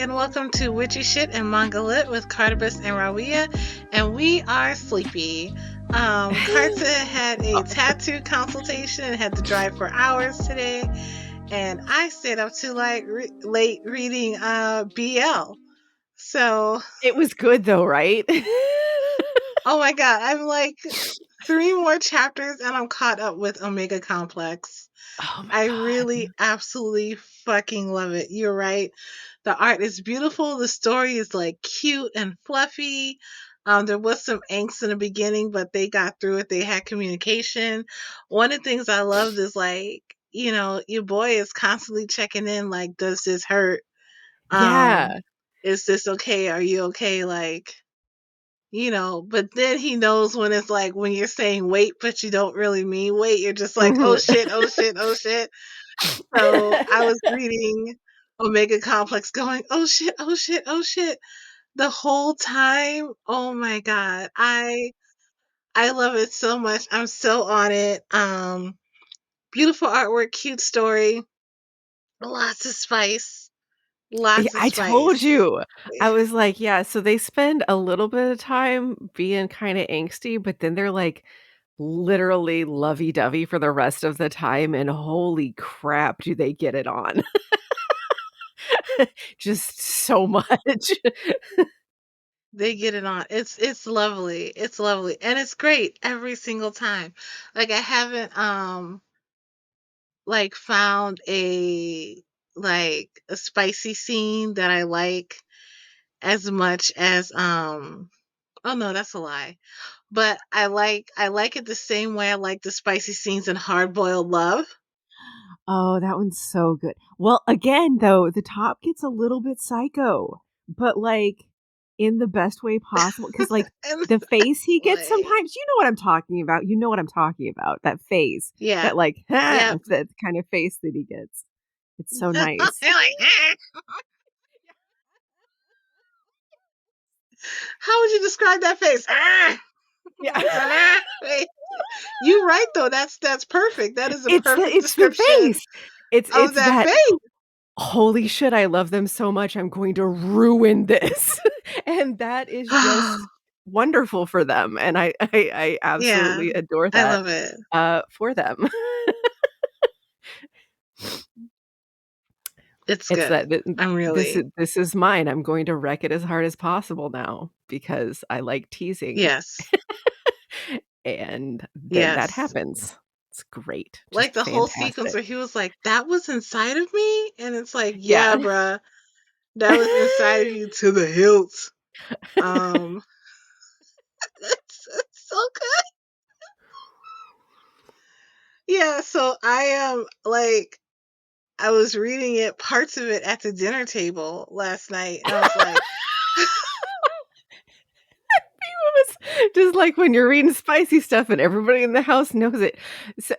and welcome to Witchy Shit and Manga Lit with Carta and Rawiyah, and we are sleepy. Carta had a tattoo consultation and had to drive for hours today, and I stayed up too late reading BL. So, It was good though, right? oh my god, I'm like 3 more chapters and I'm caught up with Omega Complex. Oh my I god. really absolutely fucking love it. You're right. The art is beautiful. The story is like cute and fluffy. There was some angst in the beginning, but they got through it. They had communication. One of the things I loved is like, your boy is constantly checking in, like, does this hurt? Um, Yeah. is this okay? Are you okay? Like, but then he knows when it's like when you're saying wait, but you don't really mean wait. You're just like, oh Mhm. shit, oh shit, oh shit. So I was reading Omega Complex going, oh shit, oh shit, oh shit. The whole time. Oh my god. I love it so much. I'm so on it. Beautiful artwork, cute story, lots of spice. Yeah, Lots of I told spice. you. I was like, yeah, so they spend a little bit of time being kinda angsty, but then they're, like, literally lovey-dovey for the rest of the time, and holy crap, do they get it on. Just so much. They get it on. It's lovely. It's lovely. And it's great every single time. Like I haven't like found a spicy scene that I like as much as oh no, that's a lie. But I like it the same way I like the spicy scenes in Hard Boiled Love. Oh, that one's so good. Well, again, though, the top gets a little bit psycho, but, like, in the best way possible. Because like, And the face he gets way. sometimes you know what I'm talking about, you know what I'm talking about, that face, Yeah. that, like, Yep. that kind of face that he gets. It's so nice. You're like, how would you describe that face? Yeah. It's an face. You're right though. That's perfect. That is a perfect It's the description face. of It's that that, face. "Holy shit, I love them so much, I'm going to ruin this." And that is just wonderful for them, and I Yeah, absolutely adore I that, love it. for them. It's It's good. that th I'm really this is mine, I'm going to wreck it as hard as possible now because I like teasing, yes. and then that Yes. happens. It's great, Like just the whole sequence fantastic. where he was like, "That was inside of me?" And it's like, Yeah. "Yeah, bruh, that was inside of you to the hilt." Um, it's so good. Yeah, so I am like I was reading it, parts of it at the dinner table last night, and I was like, It was just like when you're reading spicy stuff and everybody in the house knows it. So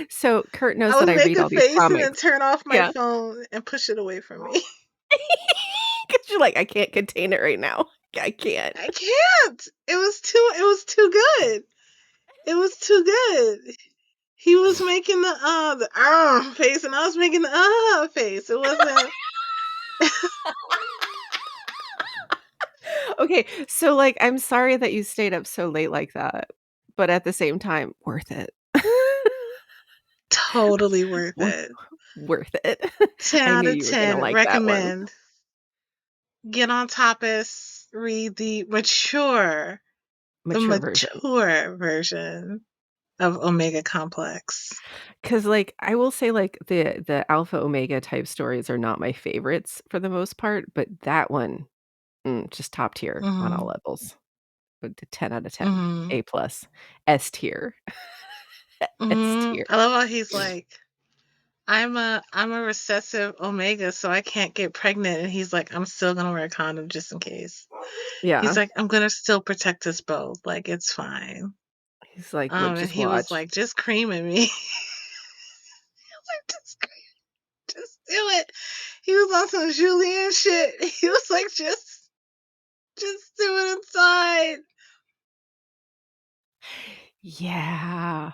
so Kurt knows I that would I make read a all these face and then comics. turn off my Yeah. phone and push it away from me. 'Cause you're like, "I can't contain it right now. I can't." I can't. It was too good. It was too good. He was making the face and I was making the face. It wasn't. Okay, so, like, I'm sorry that you stayed up so late like that, but at the same time, worth it. Totally worth Wor it. worth it. 10 I out knew of you were gonna 10. like that one. Recommend. Get on Tapas. Read the Mature version. mature version of Omega Complex. 'Cause, like, I will say, like, the alpha omega type stories are not my favorites for the most part, but that one, just top tier on all Hmm. levels. 10 out of 10. Hmm. A plus. S tier. S Hmm. tier. I love how he's like, I'm a recessive Omega, so I can't get pregnant. And he's like, I'm still gonna wear a condom just in case. He's Yeah. like, I'm gonna still protect us both. Like it's fine. He's like, "Look, And just he was watch." like, just creaming me. Like, just do it. He was on some Julian shit. He was like, just do it inside. Yeah.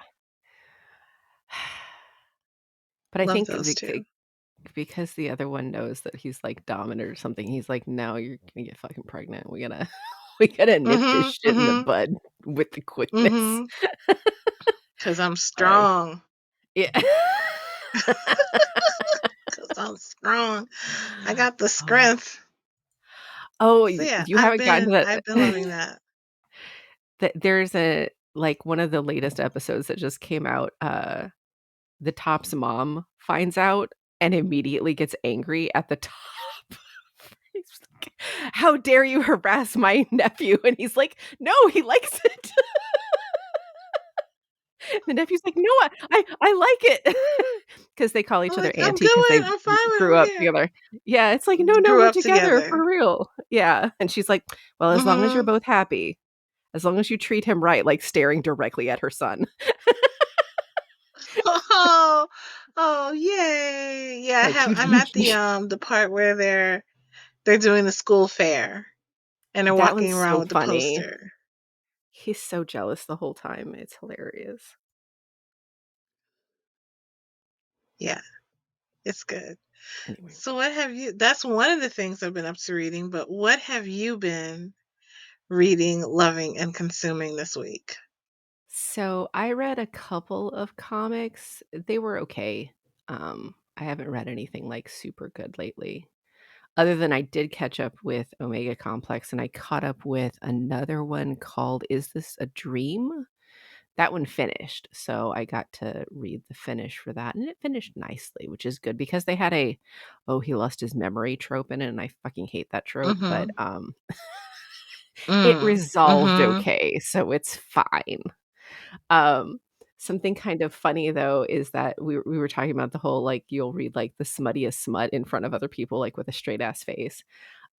But I Love think those two. because the other one knows that he's, like, dominant or something, he's like, "No, you're gonna get fucking pregnant. We gotta we gotta nip this Mhm, shit in the mhm, bud with the quickness." mhm. 'Cause I'm I strong. Yeah. 'Cause I'm strong. I got the Oh. strength. Oh, So, yeah, you haven't gotten to I've been that loving that. there's a like, one of the latest episodes that just came out, the top's mom finds out and immediately gets angry at the top. He's like, "How dare you harass my nephew?" And he's like, "No, he likes it." The nephew's like, "No, I like it." 'Cause they call I'm each other like, "I'm auntie because good. they I'm fine. I grew don't up care." together. Yeah, it's like, "No, no, Grew we're up together together. for real." Yeah, and she's like, "Well, as long as you're Mhm. both happy, as long as you treat him right," like, staring directly at her son. Oh, oh, yay. Yeah, Like, I'm at the part where they're doing the school fair, and they're that walking one's around so with the funny. poster. He's so jealous the whole time, it's hilarious. Yeah, it's good. Anyway. So what have you that's one of the things I've been up to reading, but what have you been reading, loving, and consuming this week? So, I read a couple of comics, they were okay. I haven't read anything, like, super good lately. Other than I did catch up with Omega Complex, and I caught up with another one called Is This a Dream? That one finished, so I got to read the finish for that, and it finished nicely, which is good because they had a, "Oh, he lost his memory" trope in it, and I fucking hate that trope, but, Mhm. it Mm. resolved Mhm. okay, so it's fine. Um, Something kind of funny though is that we were talking about the whole, like, you'll read, like, the smuttiest smut in front of other people, like, with a straight ass face.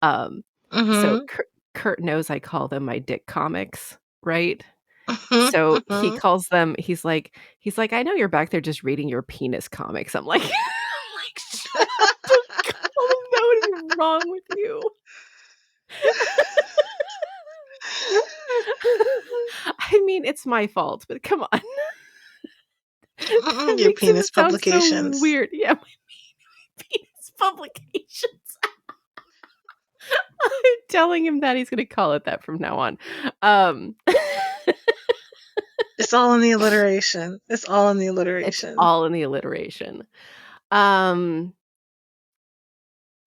Um, so Mhm. Kurt knows I call them my dick comics, right? Mhm. So he Mhm. calls them he's like, "I know you're back there just reading your penis comics." I'm like I'm like, "Shut up, don't call them that, what is wrong with you?" I mean, it's my fault, but come on. That Your makes him penis sound so publications. weird. Yeah, my penis publications. I'm telling him that he's gonna call it that from now on. Um, It's all in the alliteration. It's all in the it's alliteration. all in the alliteration. Um,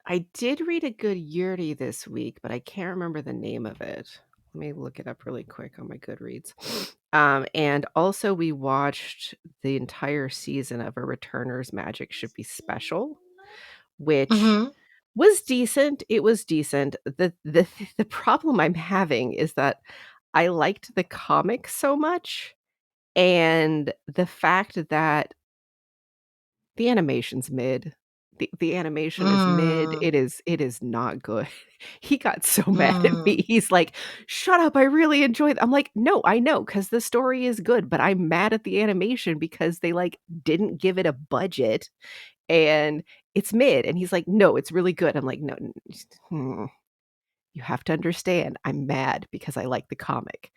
I did read a good Yuri this week, but I can't remember the name of it. Let me look it up really quick on my Goodreads. And also we watched the entire season of A Returner's Magic Should Be Special, which Mhm. was decent. It was decent. The problem I'm having is that I liked the comic so much, and the fact that the animation's mid. The animation is mid. Mm. It is not good. He got so mad at Mm. me. He's like, "Shut up, I really enjoyed." I'm like, "No, I know, because the story is good, but I'm mad at the animation because they, like, didn't give it a budget, and it's mid." And he's like, "No, it's really good." I'm like, "No, you have to understand, I'm mad because I like the comic."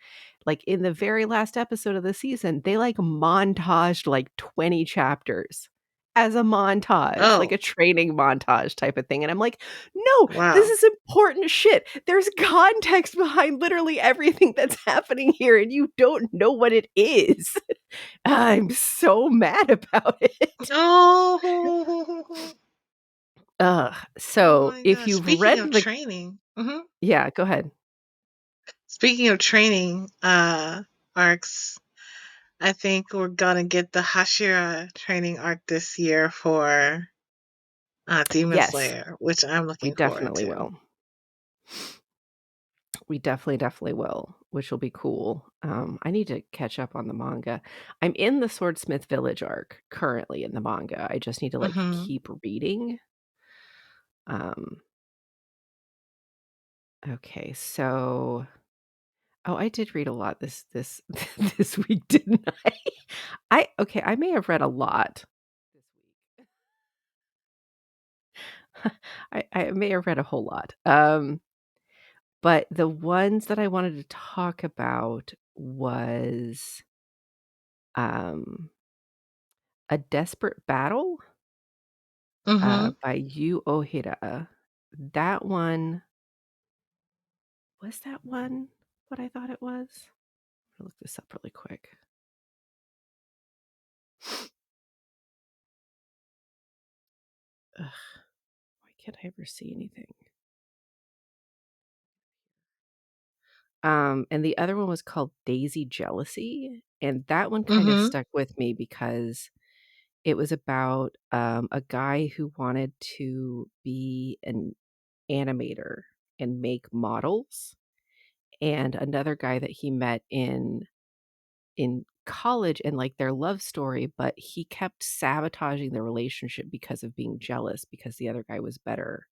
Like, in the very last episode of the season, they, like, montaged, like, 20 chapters as a montage, like Oh, a training montage type of thing, and I'm like, "No, this wow. is important shit. There's context behind literally everything that's happening here, and you don't know what it is." I'm so mad about it. Oh. Ugh. Oh So, my if gosh. you've Speaking read of the training. Mhm. Yeah, go ahead. Speaking of training, arcs, I think we're gonna get the Hashira training arc this year for Demon Yes, Slayer, which I'm we looking forward definitely to. will. We definitely will, which will be cool. I need to catch up on the manga. I'm in the Swordsmith Village arc currently in the manga. I just need to, like, Mhm. keep reading. Um, okay, so oh, I did read a lot this this week, didn't I? I may have read a lot this week. I may have read a whole lot. But the ones that I wanted to talk about was, um A Desperate Battle? Mhm. by Yu Ohira. That one was that one what I thought it was? I'll look this up really quick. Ugh, why can't I ever see anything? And the other one was called Daisy Jealousy, and that one kind of Mhm. stuck with me because it was about, a guy who wanted to be an animator and make models, and another guy that he met in college and, like, their love story, but he kept sabotaging the relationship because of being jealous because the other guy was better,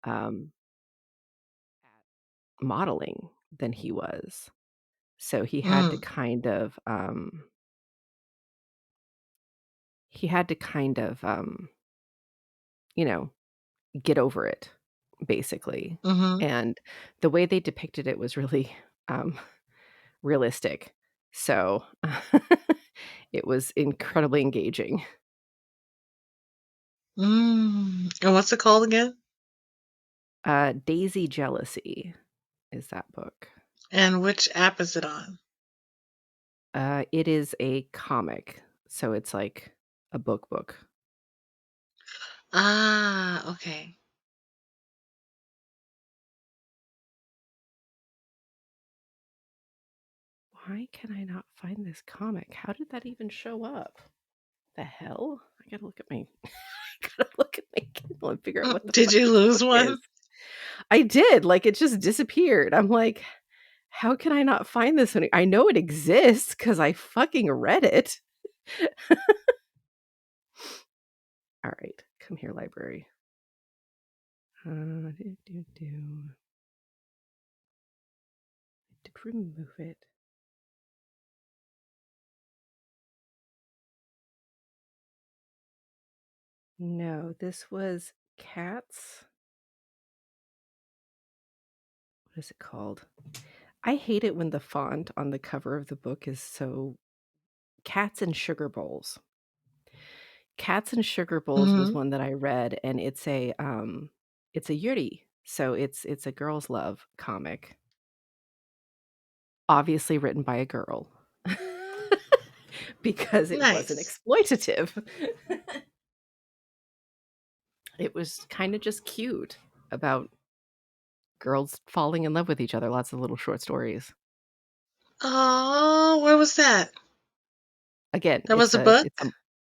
um, at modeling than he was. So Mm. he had to kind of, you know, get over it, basically. Mhm. And the way they depicted it was really, um, realistic. So, it was incredibly engaging. Mm. And what's it called again? Daisy Jealousy is that book. And which app is it on? It is a comic, so it's like a book. Ah, okay. Why can I not find this comic? How did that even show up? The hell? I gotta look at my I gotta look at my Kindle and figure out what the Did fuck you this lose book is. one? I did, like, it just disappeared. I'm like, "How can I not find this one?" I know it exists because I fucking read it. Alright, come here, library. Do, do, do. Did remove it. No, this was Cats. What is it called? I hate it when the font on the cover of the book is so Cats and Sugar Bowls. Cats and Sugar Bowls was Mhm. one that I read, and it's a yuri, so it's a girl's love comic, obviously written by a girl because it wasn't Nice. exploitative. It was kinda just cute about girls falling in love with each other, lots of little short stories. Oh, where was that? Again, That was a book?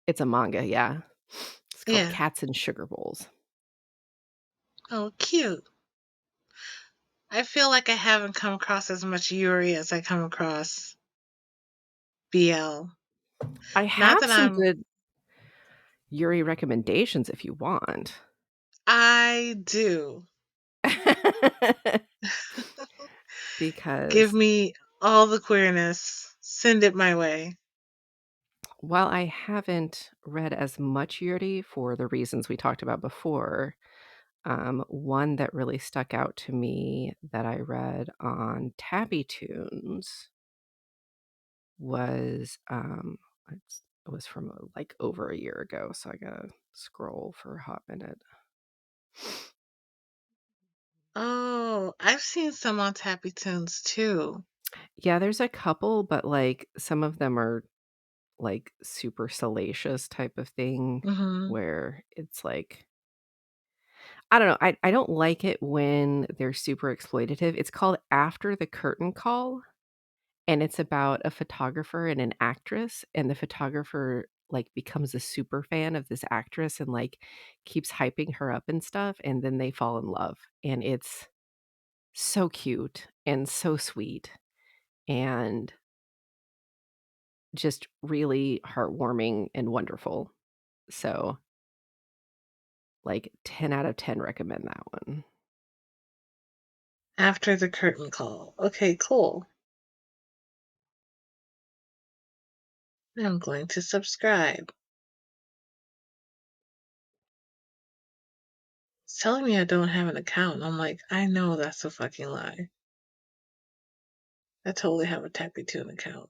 it's a manga, yeah. It's called Yeah. Cats and Sugar Bowls. Oh, cute. I feel like I haven't come across as much Yuri as I come across BL. I Not have that some I'm good Yuri recommendations if you want. I do. Give Because me all the queerness. Send it my way. while I haven't read as much Yuri for the reasons we talked about before, one that really stuck out to me that I read on Tabby Tunes was, it was from, like, over a year ago, so I gotta scroll for a hot minute. Oh, I've seen some on Tappy Tunes too. Yeah, there's a couple, but, like, some of them are, like, super salacious type of thing Mhm. where it's like I don't know, I don't like it when they're super exploitative. It's called After the Curtain Call, and it's about a photographer and an actress, and the photographer, like, becomes a super fan of this actress and, like, keeps hyping her up and stuff, and then they fall in love, and it's so cute and so sweet and just really heartwarming and wonderful. So, like, 10 out of 10 recommend that one. After the curtain call. Okay, cool. I'm going to subscribe. It's telling me I don't have an account. I'm like, I know that's a fucking lie. I totally have a Tappy Tune account.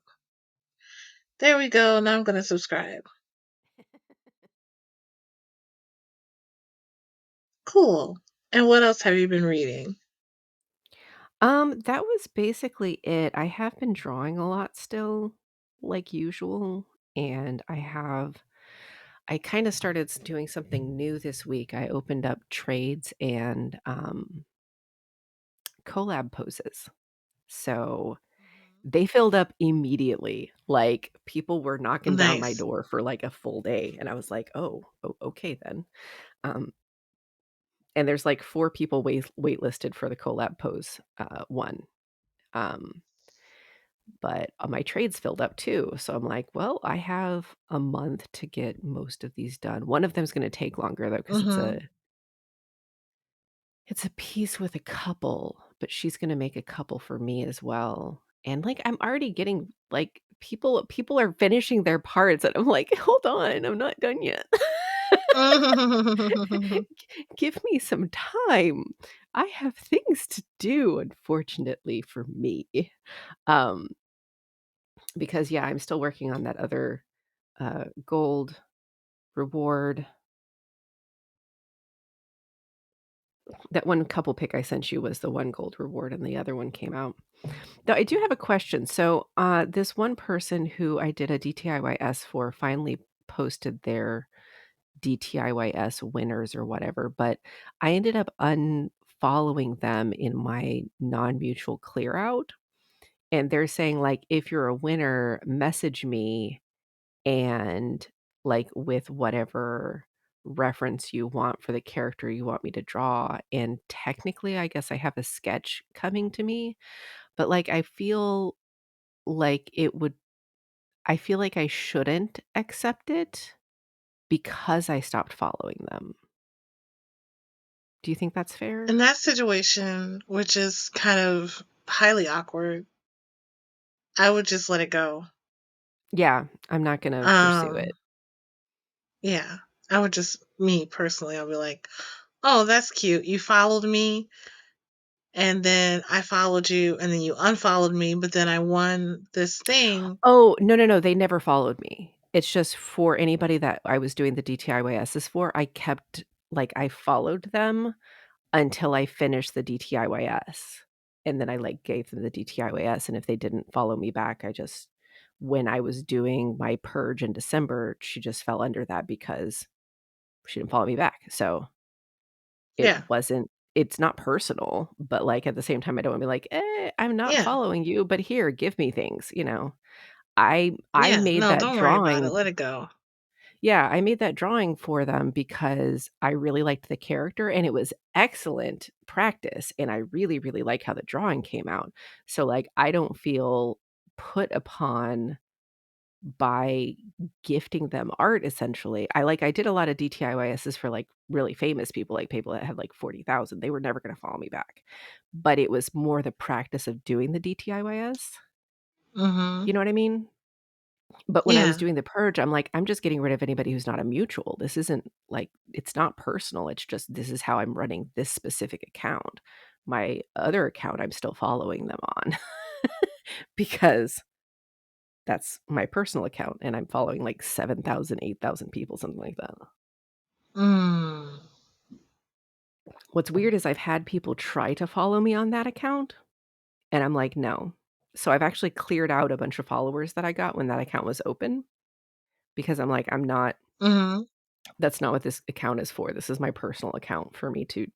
There we go. Now I'm going to subscribe. Cool. And what else have you been reading? That was basically it. I have been drawing a lot still, like usual, and I kinda started doing something new this week. I opened up trades and, collab poses. So, they filled up immediately. Like, people were knocking down my Nice. door for, like, a full day, and I was like, "Oh, okay then." Um, and there's, like, 4 people waitlisted for the collab pose, one. Um, but, my trades filled up too, so I'm like, "Well, I have a month to get most of these done." One of them's gonna take longer though, because Mhm. it's a piece with a couple, but she's gonna make a couple for me as well. And, like, I'm already getting like, people are finishing their parts, and I'm like, "Hold on, I'm not done yet." Give me some time. I have things to do, unfortunately for me. Um, because, yeah, I'm still working on that other, gold reward. That one couple pic I sent you was the one gold reward, and the other one came out. Now, I do have a question. So, this one person who I did a DTIYS for finally posted their DTIYS winners or whatever, but I ended up unfollowing them in my non-mutual clear out. And they're saying, like, if you're a winner, message me and like with whatever reference you want for the character you want me to draw. And technically, I guess I have a sketch coming to me, but like like it would I feel like I shouldn't accept it because I stopped following them. Do you think that's In fair? that situation, which is kind of highly awkward, I would just let it go. Yeah, I'm not gonna pursue Um, it. yeah. I would just me personally, I'll be like, "Oh, that's cute. You followed me, and then I followed you, and then you unfollowed me, but then I won this thing." Oh, no, no, no, they never followed me. It's just for anybody that I was doing the DTIYSs for, I kept like, I followed them until I finished the DTIYS, and then I, like, gave them the DTIYS, and if they didn't follow me back, I just when I was doing my purge in December, she just fell under that because she didn't follow me back, so Yeah. it's not personal, but, like, at the same time, I don't wanna be like, I'm not Yeah. following you, but here, give me things," you know? I Yeah. made No, that don't worry about it. drawing. Let it go. Yeah, I made that drawing for them because I really liked the character and it was excellent practice, and I really, really like how the drawing came out. So, like, I don't feel put upon by gifting them art essentially. I did a lot of DTIYSs for, like, really famous people, like, people that had, like, 40,000. They were never gonna follow me back. But it was more the practice of doing the DTIYS. Mhm. You know what I mean? But when I was Yeah. doing the purge, I'm like, "I'm just getting rid of anybody who's not a mutual. This isn't like it's not personal. It's just this is how I'm running this specific account. My other account, I'm still following them on because that's my personal account, and I'm following like 7,000, 8,000 people, something like that." Mm. What's weird is I've had people try to follow me on that account, and I'm like, "No." So I've actually cleared out a bunch of followers that I got when that account was open because I'm like, "I'm not Mhm. That's not what this account is for. This is my personal account for me to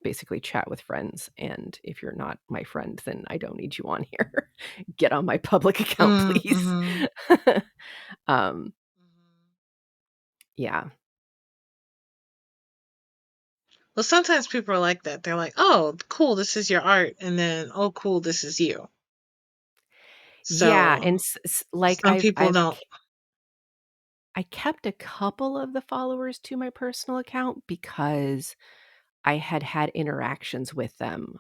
basically chat with friends, and if you're not my friend, then I don't need you on here. Get on my public account, Mm, please." mhm. Um, Mhm. yeah. Well, sometimes people are like that. They're like, "Oh, cool, this is your art," and then, "Oh, cool, this is you." Yeah, So, and like, some people don't. I kept a couple of the followers to my personal account because I had had interactions with them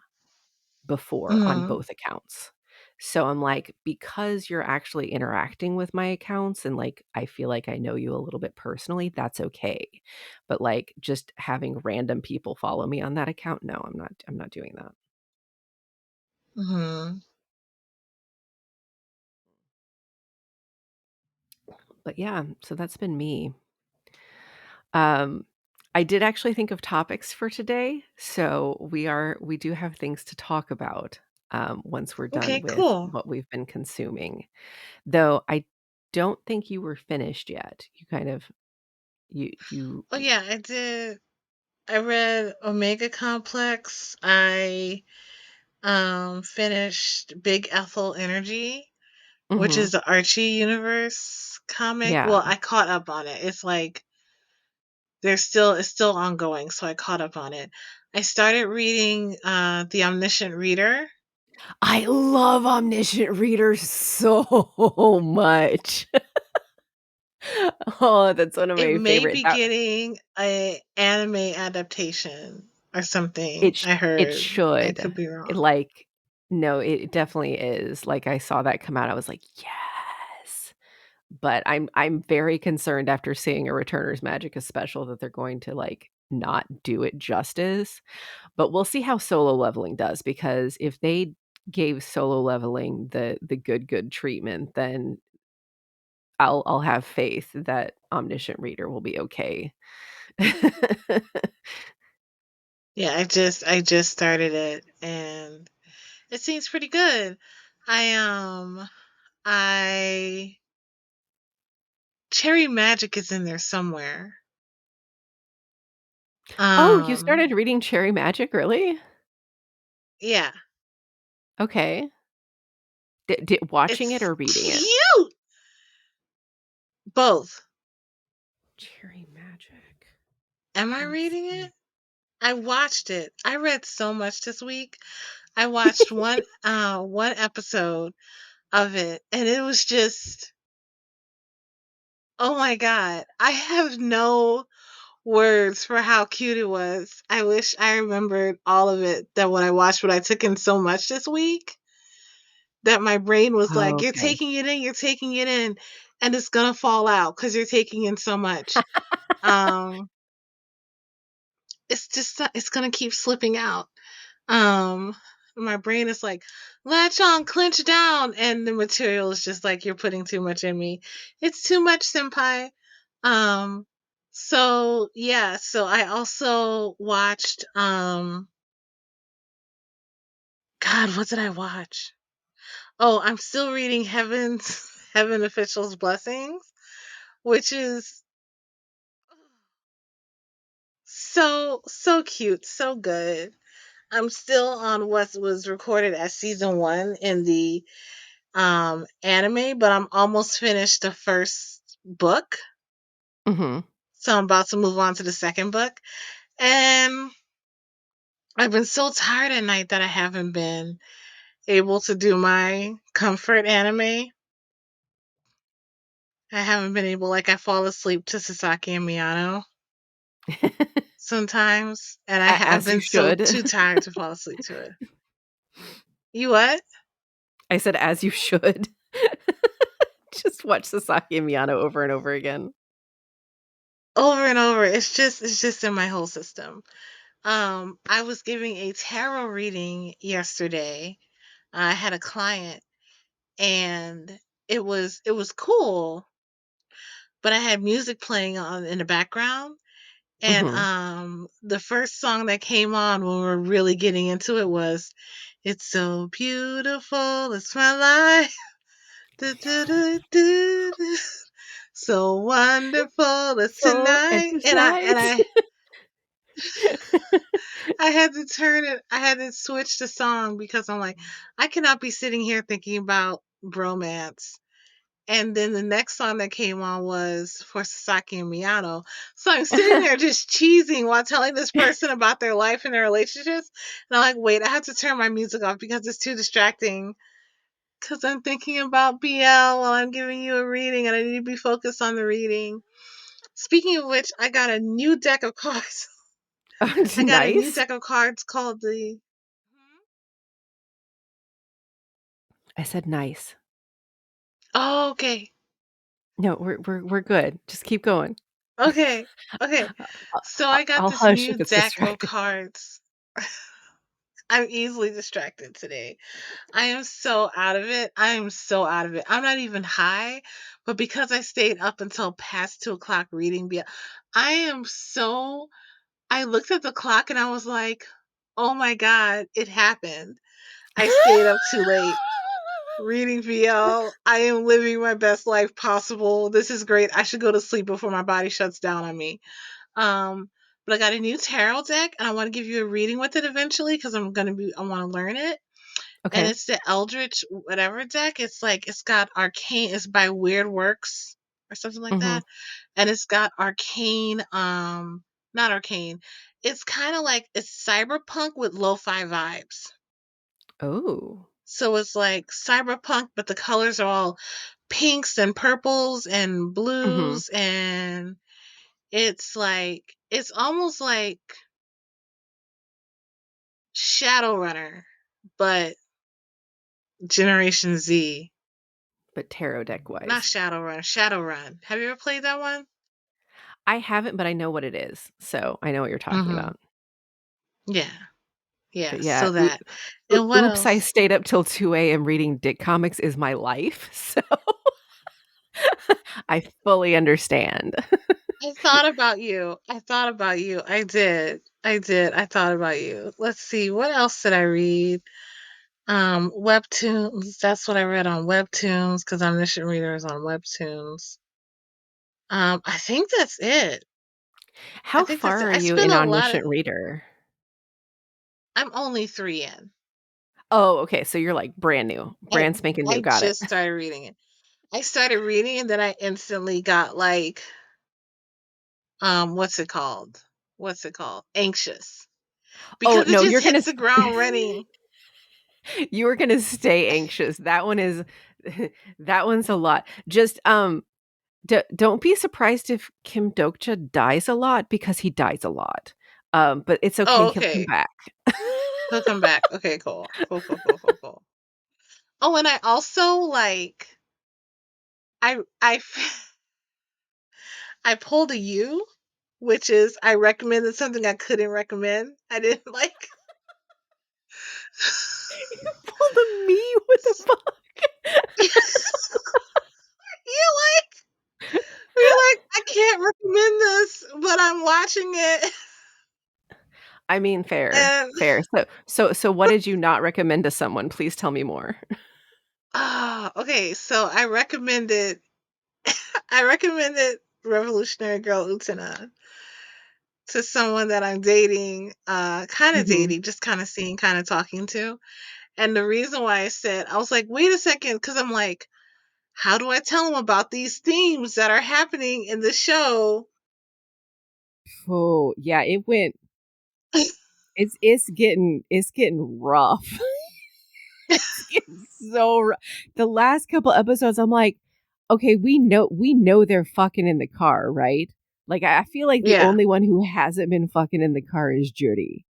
before on Mhm. both accounts. So I'm like, because you're actually interacting with my accounts and like I feel like I know you a little bit personally, that's okay. But like just having random people follow me on that account, no, I'm not doing that. Mhm. But yeah, so that's been me. Um I did actually think of topics for today, so we do have things to talk about, once we're done Okay, with cool. what we've been consuming. Though I don't think you were finished yet. You kind of you Oh yeah, I did. I read Omega Complex. I finished Big Ethel Energy, which Mhm. is the Archie universe comic. Yeah. Well, I caught up on it. It's like it's still ongoing, so I caught up on it. I started reading The Omniscient Reader. I love omniscient readers so much. Oh, that's one of It my may favorite be getting a anime adaptation or something. I it heard. I should. could be wrong. Like no, it definitely is. Like, I saw that come out, I was like, "Yes." But I'm very concerned after seeing a Returner's Magicka special that they're going to, like, not do it justice. But we'll see how Solo Leveling does, because if they gave Solo Leveling the good treatment, then I'll have faith that Omniscient Reader will be okay. Yeah, I just started it and it seems pretty good. I Cherry Magic is in there somewhere. Oh, you Um started reading Cherry Magic, really? yeah, Okay. Did watching it it's or reading it? cute. Both. Cherry Magic. Am I Let me reading see. it? I watched it. I read so much this week. I watched one episode of it and it was just oh my god. I have no words for how cute it was. I wish I remembered all of it that when I watched, but I took in so much this week that my brain was Oh, like, "You're okay. taking it in, you're taking it in, and it's gonna fall out because you're taking in so much." Um, it's just it's gonna keep slipping out. My brain is like, "Latch on, clench down," and the material is just like, "You're putting too much in me. It's too much, senpai." Um, so yeah, so I also watched God, what did I watch? Oh, I'm still reading Heaven's Heaven Official's Blessings, which is so cute, so good. I'm still on what was recorded as season 1 in the anime, but I'm almost finished the first book. Mhm. So I'm about to move on to the second book. And I've been so tired at night that I haven't been able to do my comfort anime. I haven't been able, like, I fall asleep to Sasaki and Miyano sometimes, and I've As you been so should. too tired to fall asleep to it. You what? I said, "As you should." Just watch Sasaki and Miyano over and over again. Over and over. It's just in my whole system. I was giving a tarot reading yesterday. I had a client and it was cool, but I had music playing on in the background. And Mhm. the first song that came on when we were really getting into it was "It's So Beautiful, It's My Life." Du, du, du, du, du. So wonderful it's So tonight. Endless. I had to turn it, I had to switch the song because I'm like, I cannot be sitting here thinking about bromance. And then the next song that came on was for Sasaki and Miyano. So I'm sitting there just cheesing while telling this person about their life and their relationships. And I'm like, wait, I have to turn my music off because it's too distracting. Because I'm thinking about BL while I'm giving you a reading and I need to be focused on the reading. Speaking of which, I got a new deck of cards. Oh, I got a new nice. deck of cards called the. I said, "Nice." Oh, okay. No, we're good. Just keep going. Okay. Okay. So I got I'll this hush new if it's deck of distracting. cards. I'm easily distracted today. I am so out of it. I am so out of it. I'm not even high, but because I stayed up until past 2 o'clock reading, I am so I looked at the clock and I was like, "Oh my god, it happened." I stayed up too late reading VL. I am living my best life possible. This is great. I should go to sleep before my body shuts down on me. Um, but I got a new tarot deck and I want to give you a reading with it eventually because I want to learn it. And Okay. it's the Eldritch whatever deck. It's like it's got arcane. It's by Weird Works or something like Mhm. that, and it's got arcane. Not arcane. It's kind of like it's cyberpunk with lo-fi vibes. Oh. So it's like cyberpunk, but the colors are all pinks and purples and Mhm. blues, and it's almost like Shadowrunner, but Generation Z. But tarot deck Not wise. Shadowrun, Shadowrun. Have you ever played that one? I haven't, but I know what it is, so I know what you're talking Mhm. about. Yeah. Yeah, But yeah, so that. And what oops, I else? stayed up till 2 a.m. reading dick comics is my life, so I fully understand. I thought about you. I thought about you. I did. I did. I thought about you. Let's see. What else did I read? Webtoons. That's what I read on Webtoons because omniscient readers on Webtoons. I think that's it. I How think that's far it. are I you spent in a lot of. Omniscient Reader? I'm only 3 in. Oh, okay, so you're, like, brand new, I brand spanking new, I got it. just started reading it. I started reading and then I instantly got like what's it called? What's it called? Anxious. Oh, Because it no, just you're gonna hits s the ground running. you are gonna stay anxious, that one is that one's a lot. Just, don't be surprised if Kim Dokcha dies a lot because he dies a lot, but it's okay, Oh, he'll come okay. back. He'll come back. Okay, cool. Cool, cool, cool, cool, cool. Oh, and I also like I I pulled a U, which is I recommended something I couldn't recommend. I didn't like. Pull the me, what the fuck? You're like I can't recommend this, but I'm watching it. I mean, fair, And fair. So what did you not recommend to someone? Please tell me more. okay, so I recommended Revolutionary Girl Utena to someone that I'm dating, kind of Mhm. dating, just kind of seeing, kind of talking to. And the reason why I was like, wait a second, because I'm like, how do I tell them about these themes that are happening in the show? Oh, yeah, it went it's getting rough. It's getting so rough. The last couple episodes, I'm like, "Okay, we know they're fucking in the car, right?" Like, I feel like the Yeah. only one who hasn't been fucking in the car is Judy,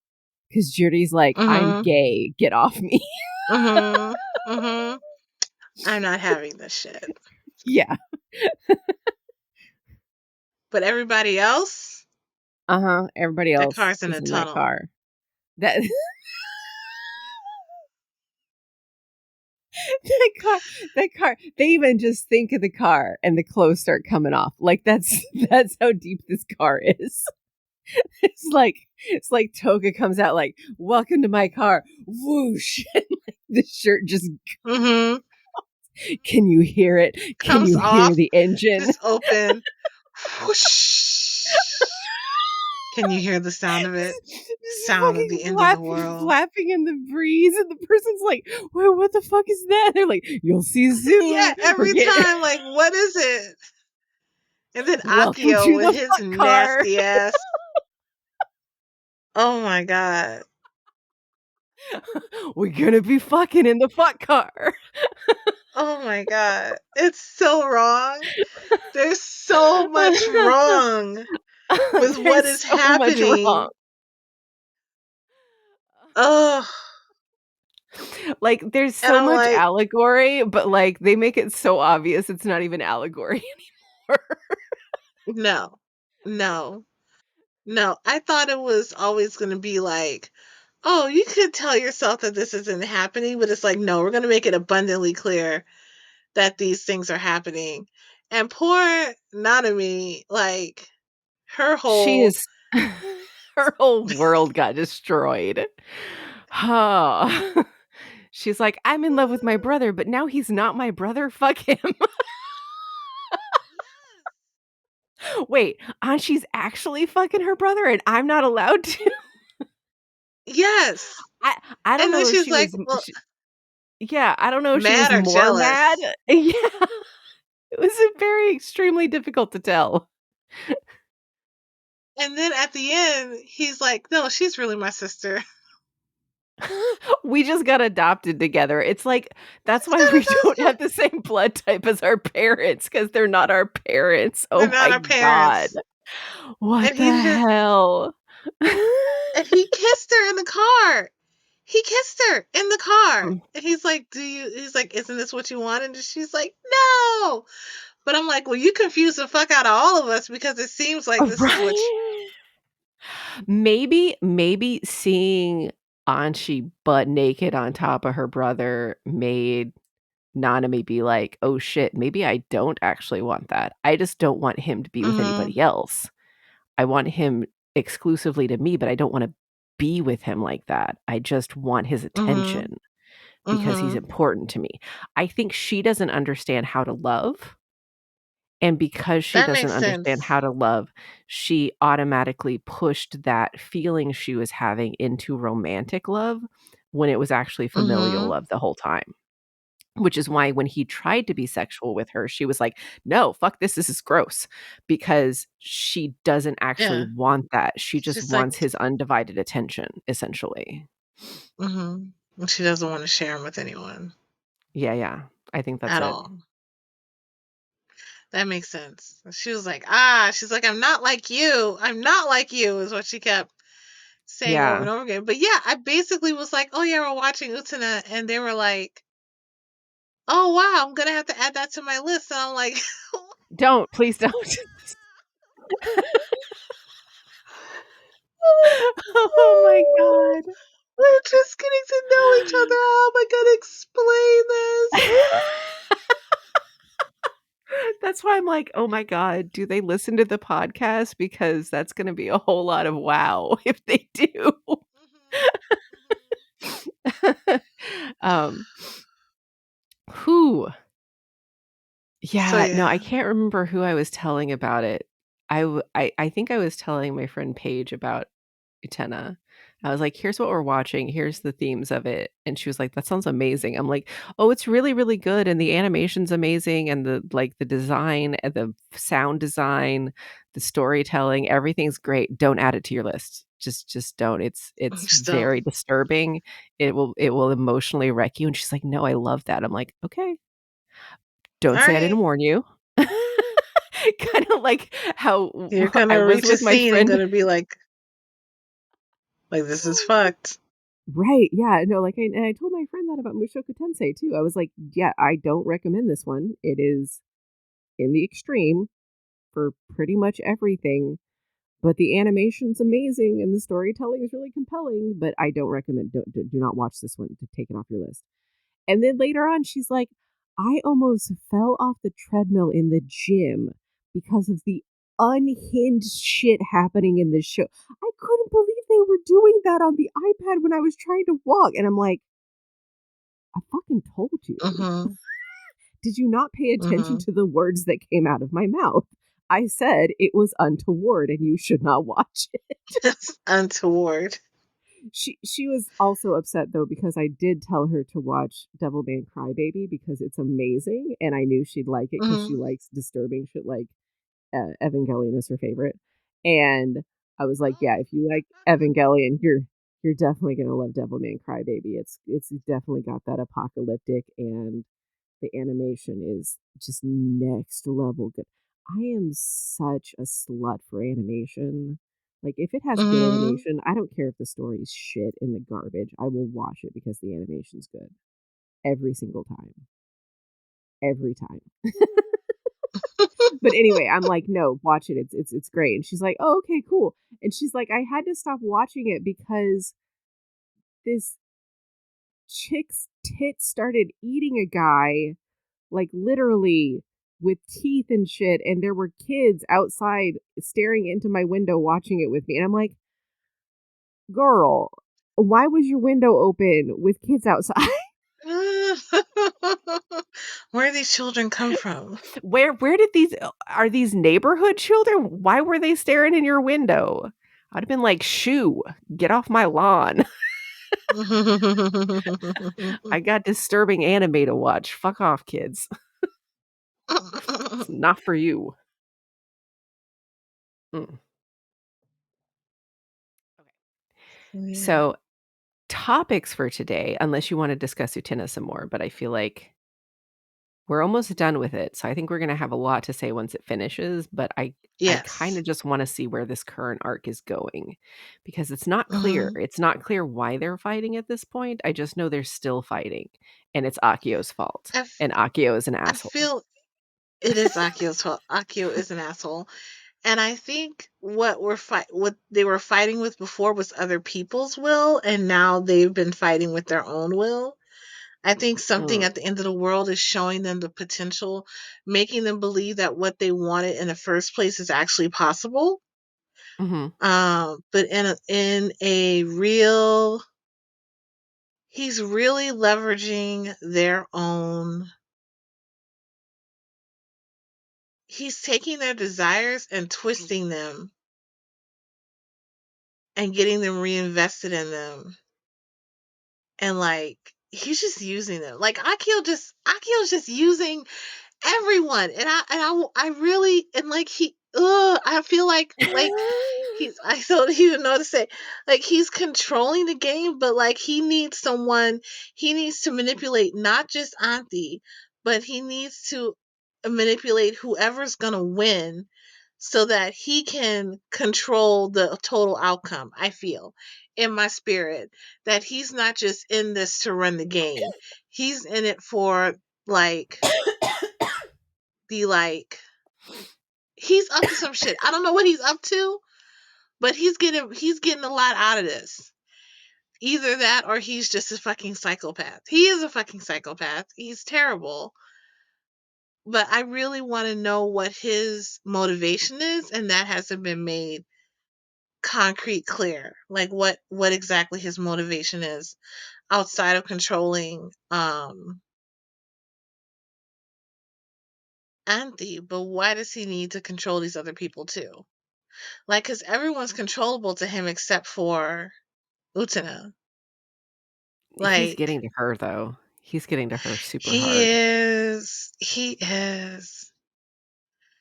because Judy's like, "I'm Mhm. gay, get off me." Mhm. Mhm. I'm not having this shit. Yeah. But everybody else, Uh-huh, everybody that else car's in is a in that tunnel. car. That that car that car they even just think of the car and the clothes start coming off. Like, that's how deep this car is. It's like Toga comes out like, "Welcome to my car." Whoosh, and, like, the shirt just Mhm. can you hear it? Can Comes you hear off, the engine? just open. Whoosh. Can you hear the sound of it? Just Sound of fucking the end of the world. flapping in the breeze, and the person's like, "Wait, what the fuck is that?" They're like, "You'll see Yeah, soon. We're every getting time, like, what is it? And then welcome Akio to with the his fuck car." nasty ass. Oh my god. We're gonna be fucking in the fuck car. Oh my god. It's so wrong. There's so much wrong with what There's is so much wrong. happening. Oh, Like, there's and so I'm much like, allegory, but, like, they make it so obvious it's not even allegory anymore. no, no, no. I thought it was always going to be like, oh, you could tell yourself that this isn't happening, but it's like, no, we're going to make it abundantly clear that these things are happening. And poor Nanami, like, Her She whole is her whole world got destroyed. Oh. She's like, "I'm in love with my brother, but now he's not my brother, fuck him." Wait, Anshi's actually fucking her brother and I'm not allowed to? yes. I don't And then know if she's she like, was "Well, sh yeah, I don't know if she was mad or more mad. jealous?" Yeah, it was a very extremely difficult to tell. And then at the end, he's like, "No, she's really my sister." We just got adopted together. It's like, We that's just why got we don't adopted. have the same blood type as our parents, because 'cause they're not our parents. They're Oh not my our god. parents. What And the he just hell? and he kissed her in the car. He kissed her in the car. Mm, And he's like, he's like, "Isn't this what you wanted?" And she's like, "No." But I'm like, "Well, you confuse the fuck out of all of us because it seems like this is what you." right? Maybe seeing Anchi butt naked on top of her brother made Nanami be like, "Oh shit, maybe I don't actually want that. I just don't want him to be with Mhm. anybody else. I want him exclusively to me, but I don't wanna be with him like that. I just want his Mhm. attention because he's Mhm. important to me." I think she doesn't understand how to love, and because she That doesn't makes understand sense. how to love, she automatically pushed that feeling she was having into romantic love when it was actually familial Mhm. love the whole time. Which is why when he tried to be sexual with her, she was like, "No, fuck this is gross," because she doesn't actually Yeah. want that, she just She's like, wants his undivided attention, essentially. mhm. And she doesn't want to share them with anyone Yeah, yeah, I think that's at it. all. That makes sense. She was like, "Ah," she's like, "I'm not like you. I'm not like you," is what she kept saying over Yeah. and over again. But yeah, I basically was like, "Oh yeah, we're watching Utena," and they were like, "Oh wow, I'm gonna have to add that to my list." And I'm like, Don't, please don't. Oh my god. we're just getting to know each other. How am I gonna explain this? That's why I'm like, "Oh my god, do they listen to the podcast? Because that's gonna be a whole lot of wow if they do." Mhm, mhm. Um, whew. So Yeah, no, I yeah. can't remember who I was telling about it. I think I was telling my friend Paige about Utena. I was like, "Here's what we're watching, here's the themes of it," and she was like, "That sounds amazing." I'm like, "Oh, it's really, really good, and the animation's amazing, and the design, and the sound design, the storytelling, everything's great. Don't add it to your list. Just don't. It's Just very don't. disturbing. It will emotionally wreck you." And she's like, "No, I love that." I'm like, "Okay." All Don't say I right. didn't warn you. Kinda like how You're I gonna was reach a with my scene and friend. gonna be like this is fucked. Right, yeah, no, like, and I told my friend that about Mushoku Tensei too. I was like, "Yeah, I don't recommend this one. It is in the extreme for pretty much everything, but the animation's amazing and the storytelling is really compelling, but I don't recommend do not watch this one. To take it off your list." And then later on, she's like, "I almost fell off the treadmill in the gym because of the unhinged shit happening in this show. I couldn't believe they were doing that on the iPad when I was trying to walk." And I'm like, "I fucking told you. Mhm. Did you not pay attention Mhm. to the words that came out of my mouth? I said it was untoward and you should not watch it." That's untoward. She was also upset though because I did tell her to watch Devilman Crybaby because it's amazing, and I knew she'd like it because she Mhm. likes disturbing shit like, Evangelion is her favorite, and I was like, "Yeah, if you like Evangelion, you're definitely gonna love Devilman Crybaby." It's definitely got that apocalyptic, and the animation is just next level good. I am such a slut for animation. Like, if it has good Mhm. animation, I don't care if the story's shit in the garbage. I will watch it because the animation's good. Every single time. Every time. But anyway, I'm like, "No, watch it. It's great." And she's like, "Oh, okay, cool." And she's like, "I had to stop watching it because this chick's tit started eating a guy, like, literally with teeth and shit, and there were kids outside staring into my window watching it with me, and I'm like, "Girl, why was your window open with kids outside?" Where these children come from? Where did these are these neighborhood children? Why were they staring in your window? I'd have been like, "Shoo, get off my lawn. I got disturbing anime to watch. Fuck off, kids. It's not for you." Mm. Okay. Yeah. So, topics for today, unless you wanna discuss Utena some more, but I feel like we're almost done with it, so I think we're gonna have a lot to say once it finishes, but I kinda Yes. just wanna see where this current arc is going, because it's not clear. Mhm. It's not clear why they're fighting at this point, I just know they're still fighting, and it's Akio's fault, I f and Akio is an I asshole. feel it is Akio's fault. Akio is an asshole, and I think what they were fighting with before was other people's will, and now they've been fighting with their own will. I think something Mm, at the end of the world is showing them the potential, making them believe that what they wanted in the first place is actually possible. mhm. But in a real, he's really leveraging their own. He's taking their desires and twisting them and getting them reinvested in them, and like he's just using them. Like Akio's just using everyone, and I really, and like I feel like I don't even know what to say. Like he's controlling the game, but like he needs to manipulate not just Auntie, but he needs to manipulate whoever's gonna win so that he can control the total outcome. I feel in my spirit that he's not just in this to run the game. He's in it for like the like he's up to some shit. I don't know what he's up to, but he's getting a lot out of this. Either that or he's just a fucking psychopath. He is a fucking psychopath. He's terrible. But I really want to know what his motivation is, and that hasn't been made concrete clear. Like what exactly his motivation is outside of controlling Anthi, but why does he need to control these other people too? Like, cause everyone's controllable to him except for Utena. He's Like, getting to her, though. He's getting to her super he hard. is. He is.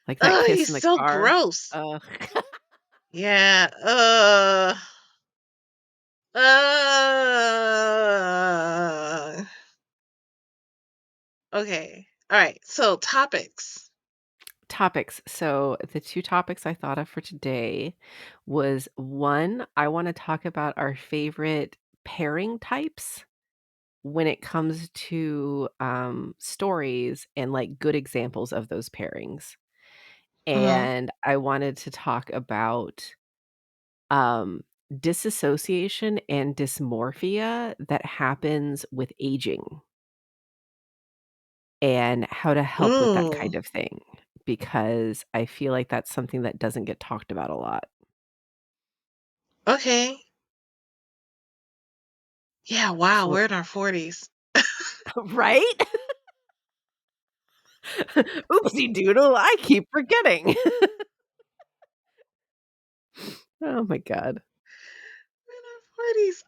Like that Oh, kiss he's in the so car. gross. Ugh. Yeah. Uh. Okay. All right. So topics. Topics. So, the 2 topics I thought of for today was, 1, I wanna talk about our favorite pairing types when it comes to, stories and, like, good examples of those pairings. Hmm. And I wanted to talk about, um, disassociation and dysmorphia that happens with aging and how to help with that Ooh. kind of thing, because I feel like that's something that doesn't get talked about a lot. Okay. Yeah. Wow. So We're in our 40s. right? Oopsie doodle, I keep forgetting. Oh my god. We're in our 40s.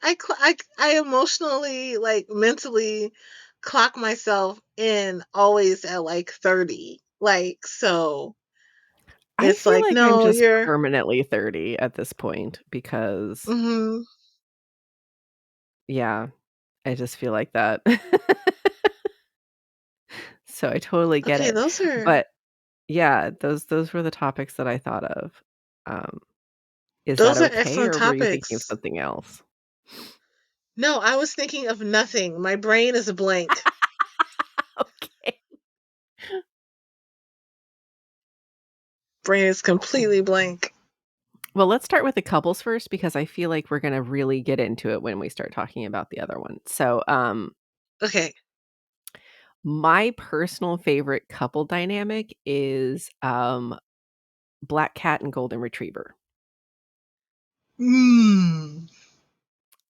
I emotionally, like mentally, clock myself in always at like 30. Like so. I It's feel like, like I'm no, just you're. permanently 30 at this point because Mhm. yeah, I just feel like that. So I totally get Okay, it. those are But yeah, those were the topics that I thought of. Um, is that those are okay, excellent or were you thinking of topics. something else? No, I was thinking of nothing. My brain is a blank. Okay. Brain is completely blank. Well, let's start with the couples first because I feel like we're gonna really get into it when we start talking about the other one. So, Okay. My personal favorite couple dynamic is, black cat and golden retriever. Mm.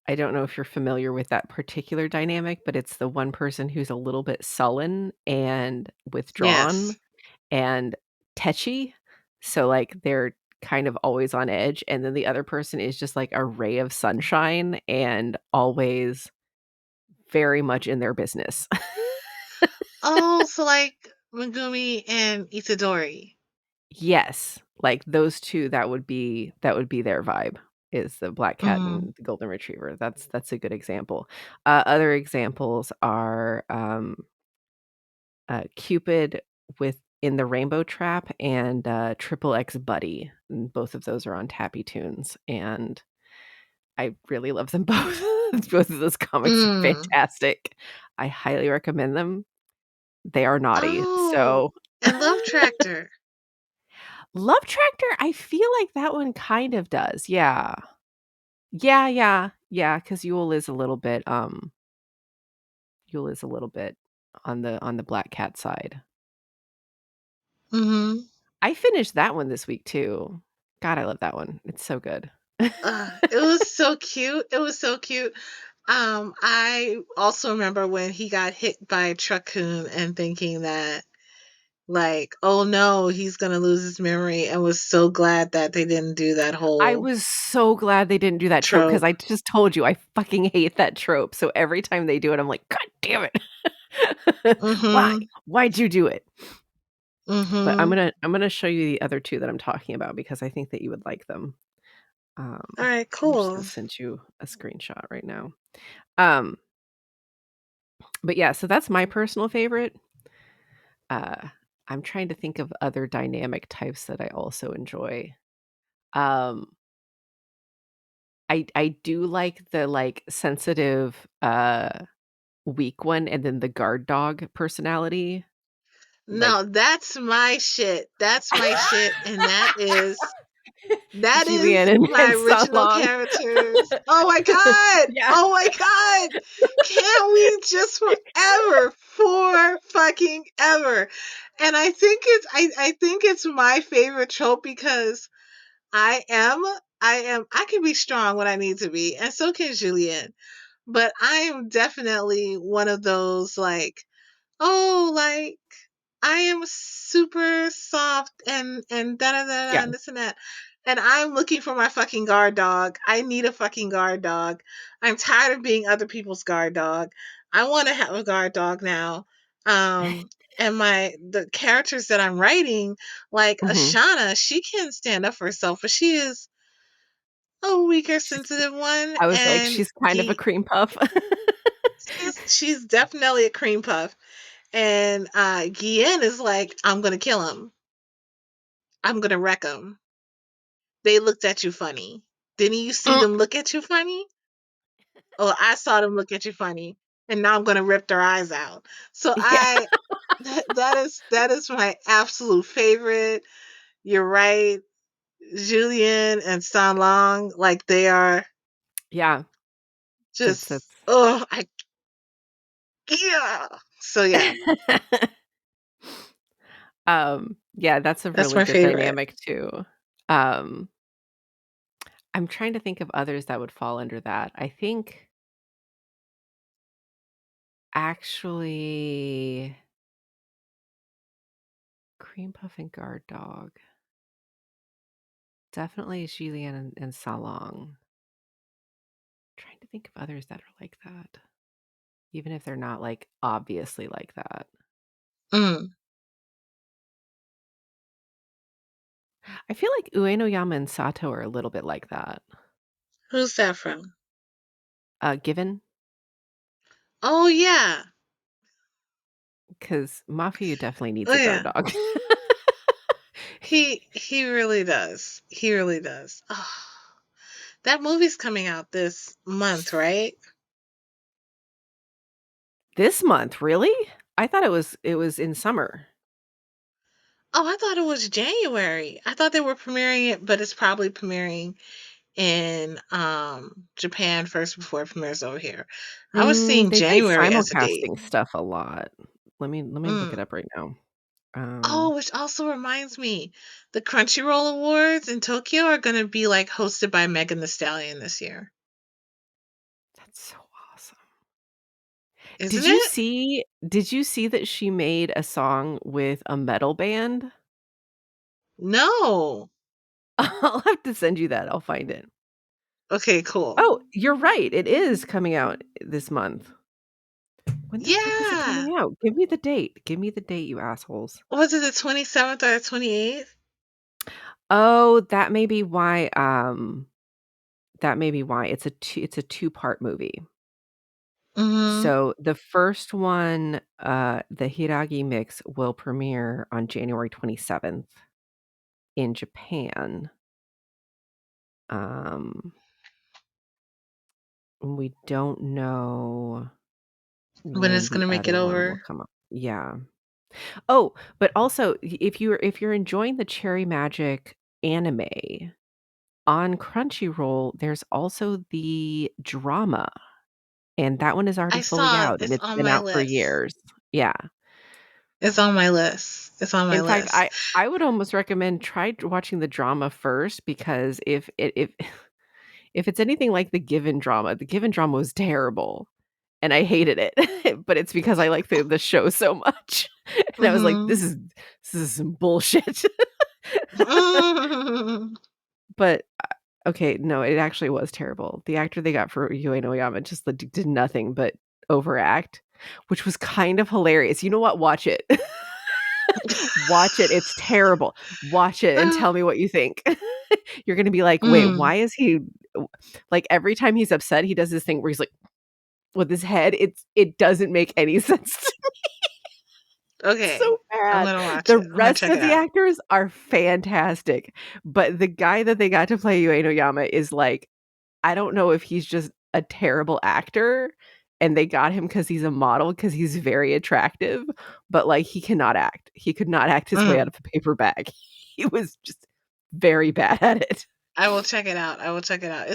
I don't know if you're familiar with that particular dynamic, but it's the one person who's a little bit sullen and withdrawn Yes. and tetchy. So, like, they're kind of always on edge, and then the other person is just like a ray of sunshine and always very much in their business. Oh, so like Megumi and Itadori. Yes, like those 2, that would be their vibe, is the black cat Mm. and the golden retriever. That's a good example. Other examples are, Cupid with In the Rainbow Trap and, Triple X Buddy, and both of those are on Tappy Tunes, and I really love them both. Both of those comics are Mm. fantastic. I highly recommend them. They are naughty, Oh, so and Love Tractor. Love Tractor, I feel like that one kind of does, yeah. Yeah, because Yule is a little bit on the black cat side. Mhm. I finished that one this week too. God, I love that one. It's so good. It was so cute. It was so cute. I also remember when he got hit by a truck-kun and thinking that, like, oh no, he's gonna lose his memory, and was so glad that they didn't do that I whole was so glad they didn't do that trope because trope. I just told you I fucking hate that trope, so every time they do it, I'm like, "God damn it. Why? Mhm. Why'd you do it?" But I'm Mhm. gonna I'm gonna show you the other 2 that I'm talking about because I think that you would like them. All right, I'm just gonna cool. send you a screenshot right now. Um, but yeah, so that's my personal favorite. Uh, I'm trying to think of other dynamic types that I also enjoy. Um, I do like the, like, sensitive, weak one and then the guard dog personality, like No, that's my shit. That's my shit, and that Julianne is my and original Salong. characters. Oh my god! Yeah. Oh my god! Can't we just forever, for fucking ever? And I think it's my favorite trope because I am I can be strong when I need to be, and so can Julian. But I am definitely one of those like, oh, like I am super soft and da da da da Yeah. and this and that. And I'm looking for my fucking guard dog. I need a fucking guard dog. I'm tired of being other people's guard dog. I want to have a guard dog now. And the characters that I'm writing, like Mhm. Ashana, she can stand up for herself, but she is a weaker, She's sensitive one. I was like, And she's kind of a cream puff. she's definitely a cream puff. And Guillen is like, I'm gonna kill him. I'm gonna wreck them. They looked at you funny. Didn't you see Mm, them look at you funny? Oh, I saw them look at you funny, and now I'm gonna rip their eyes out. So yeah. that is my absolute favorite. You're right, Julian and San Long, like they are Yeah. That's just oh I yeah. So yeah, Yeah, that's a that's really my good favorite. dynamic too. Um, I'm trying to think of others that would fall under that. I think actually cream puff and guard dog. Definitely Jillian and Salong. Trying to think of others that are like that, even if they're not like obviously like that. Mm, I feel like Uenoyama and Sato are a little bit like that. who's that from? Given Oh yeah. because Mafia definitely Oh needs a guard yeah. dog. He really does. He really does. Oh, that movie's coming out this month, right? This month, really? I thought it was in summer. Oh, I thought it was January. I thought they were premiering it, but it's probably premiering in Japan first before it premieres over here. I was seeing They say January as a date. simulcasting stuff a lot. Let me look it Mm. up right now. Oh, Um, which also reminds me, the Crunchyroll Awards in Tokyo are gonna be, like, hosted by Megan Thee Stallion this year. that's so awesome. Isn't Did you it? see did you see that she made a song with a metal band? No. I'll have to send you that, I'll find it. Okay, cool. Oh, you're right, it is coming out this month. When the frick is it Yeah. coming out? Give me the date. Give me the date, you assholes. Was it the 27th or the 28th? Oh, that may be why. It's a two-part movie. Mhm. So, the first one, the Hiragi mix will premiere on January 27th in Japan. Um, we don't know When when it's the gonna make it other one will over. come up. Yeah. Oh, but also, if you're enjoying the Cherry Magic anime, on Crunchyroll, there's also the drama, and that one is already I fully saw out, and it's it's on been my out for list. years. Yeah. It's on my list. It's on my In fact, list. I would almost recommend watching the drama first because if if it's anything like the Given drama was terrible, and I hated it, but it's because I like the show so much, and I was like, Mhm. this is some bullshit." But, okay, no, it actually was terrible. The actor they got for Yue no Yama just, like, did nothing but overact, which was kind of hilarious. You know what? Watch it. Watch it, it's terrible. Watch it and tell me what you think. You're gonna be like, "Wait, Mm. why is he" like, every time he's upset, he does this thing where he's like, with his head, it doesn't make any sense to me. It's Okay. so I'm bad. gonna watch The it. I'm gonna rest check of it the out. actors are fantastic, but the guy that they got to play Yue no Yama is like, I don't know if he's just a terrible actor and they got him because he's a model because he's very attractive, but, like, he cannot act. He could not act his way out Mm. of a paper bag. He was just very bad at it. I will check it out. I will check it out.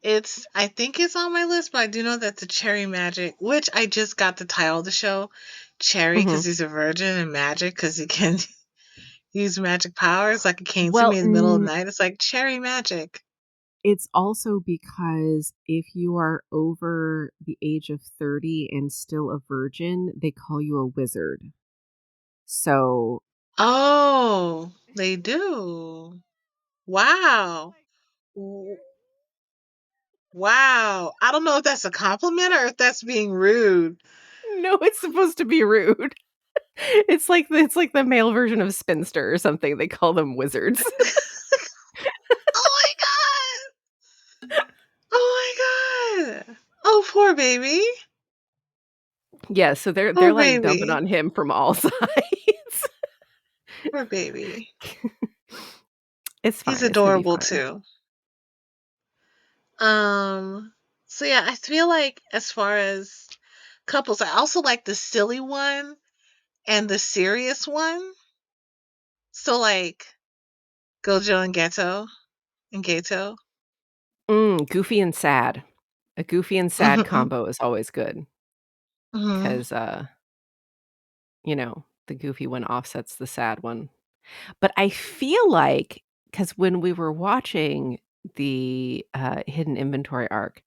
It's I think it's on my list, but I do know that the Cherry Magic, which I just got the title of the show, Cherry because Mhm. he's a virgin, and Magic because he can use magic powers. Like it came to Well, me in the middle of the night. It's like Cherry Magic. it's also because if you are over the age of 30 and still a virgin, they call you a wizard. So, Oh, they do. Wow. W- Wow. I don't know if that's a compliment or if that's being rude. no, it's supposed to be rude. It's like the male version of spinster or something. They call them wizards. Oh my god. Oh my god. Oh, poor baby. Yeah, so they're Poor like dumping baby. on him from all sides. Poor baby. It's He's fine. It's gonna be adorable fine. too. Um, so yeah, I feel like as far as couples, I also like the silly one and the serious one. So like Gojo and Gato. Goofy and sad. A goofy and sad Mhm. combo is always good Mhm. 'cause, the goofy one offsets the sad one. But I feel like, because when we were watching the, Hidden Inventory arc,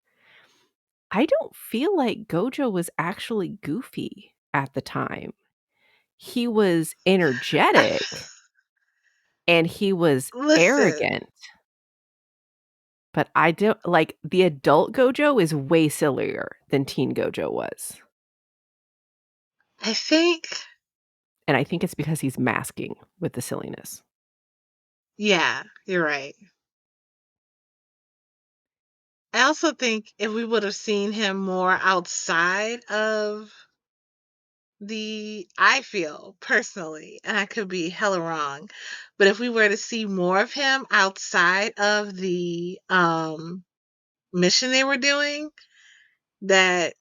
I don't feel like Gojo was actually goofy at the time. He was energetic and he was Listen, arrogant, but I don't like, the adult Gojo is way sillier than teen Gojo was, I think and I think it's because he's masking with the silliness. yeah, you're right. I also think if we would have seen him more outside of I feel personally, and I could be hella wrong, but if we were to see more of him outside of the mission they were doing, that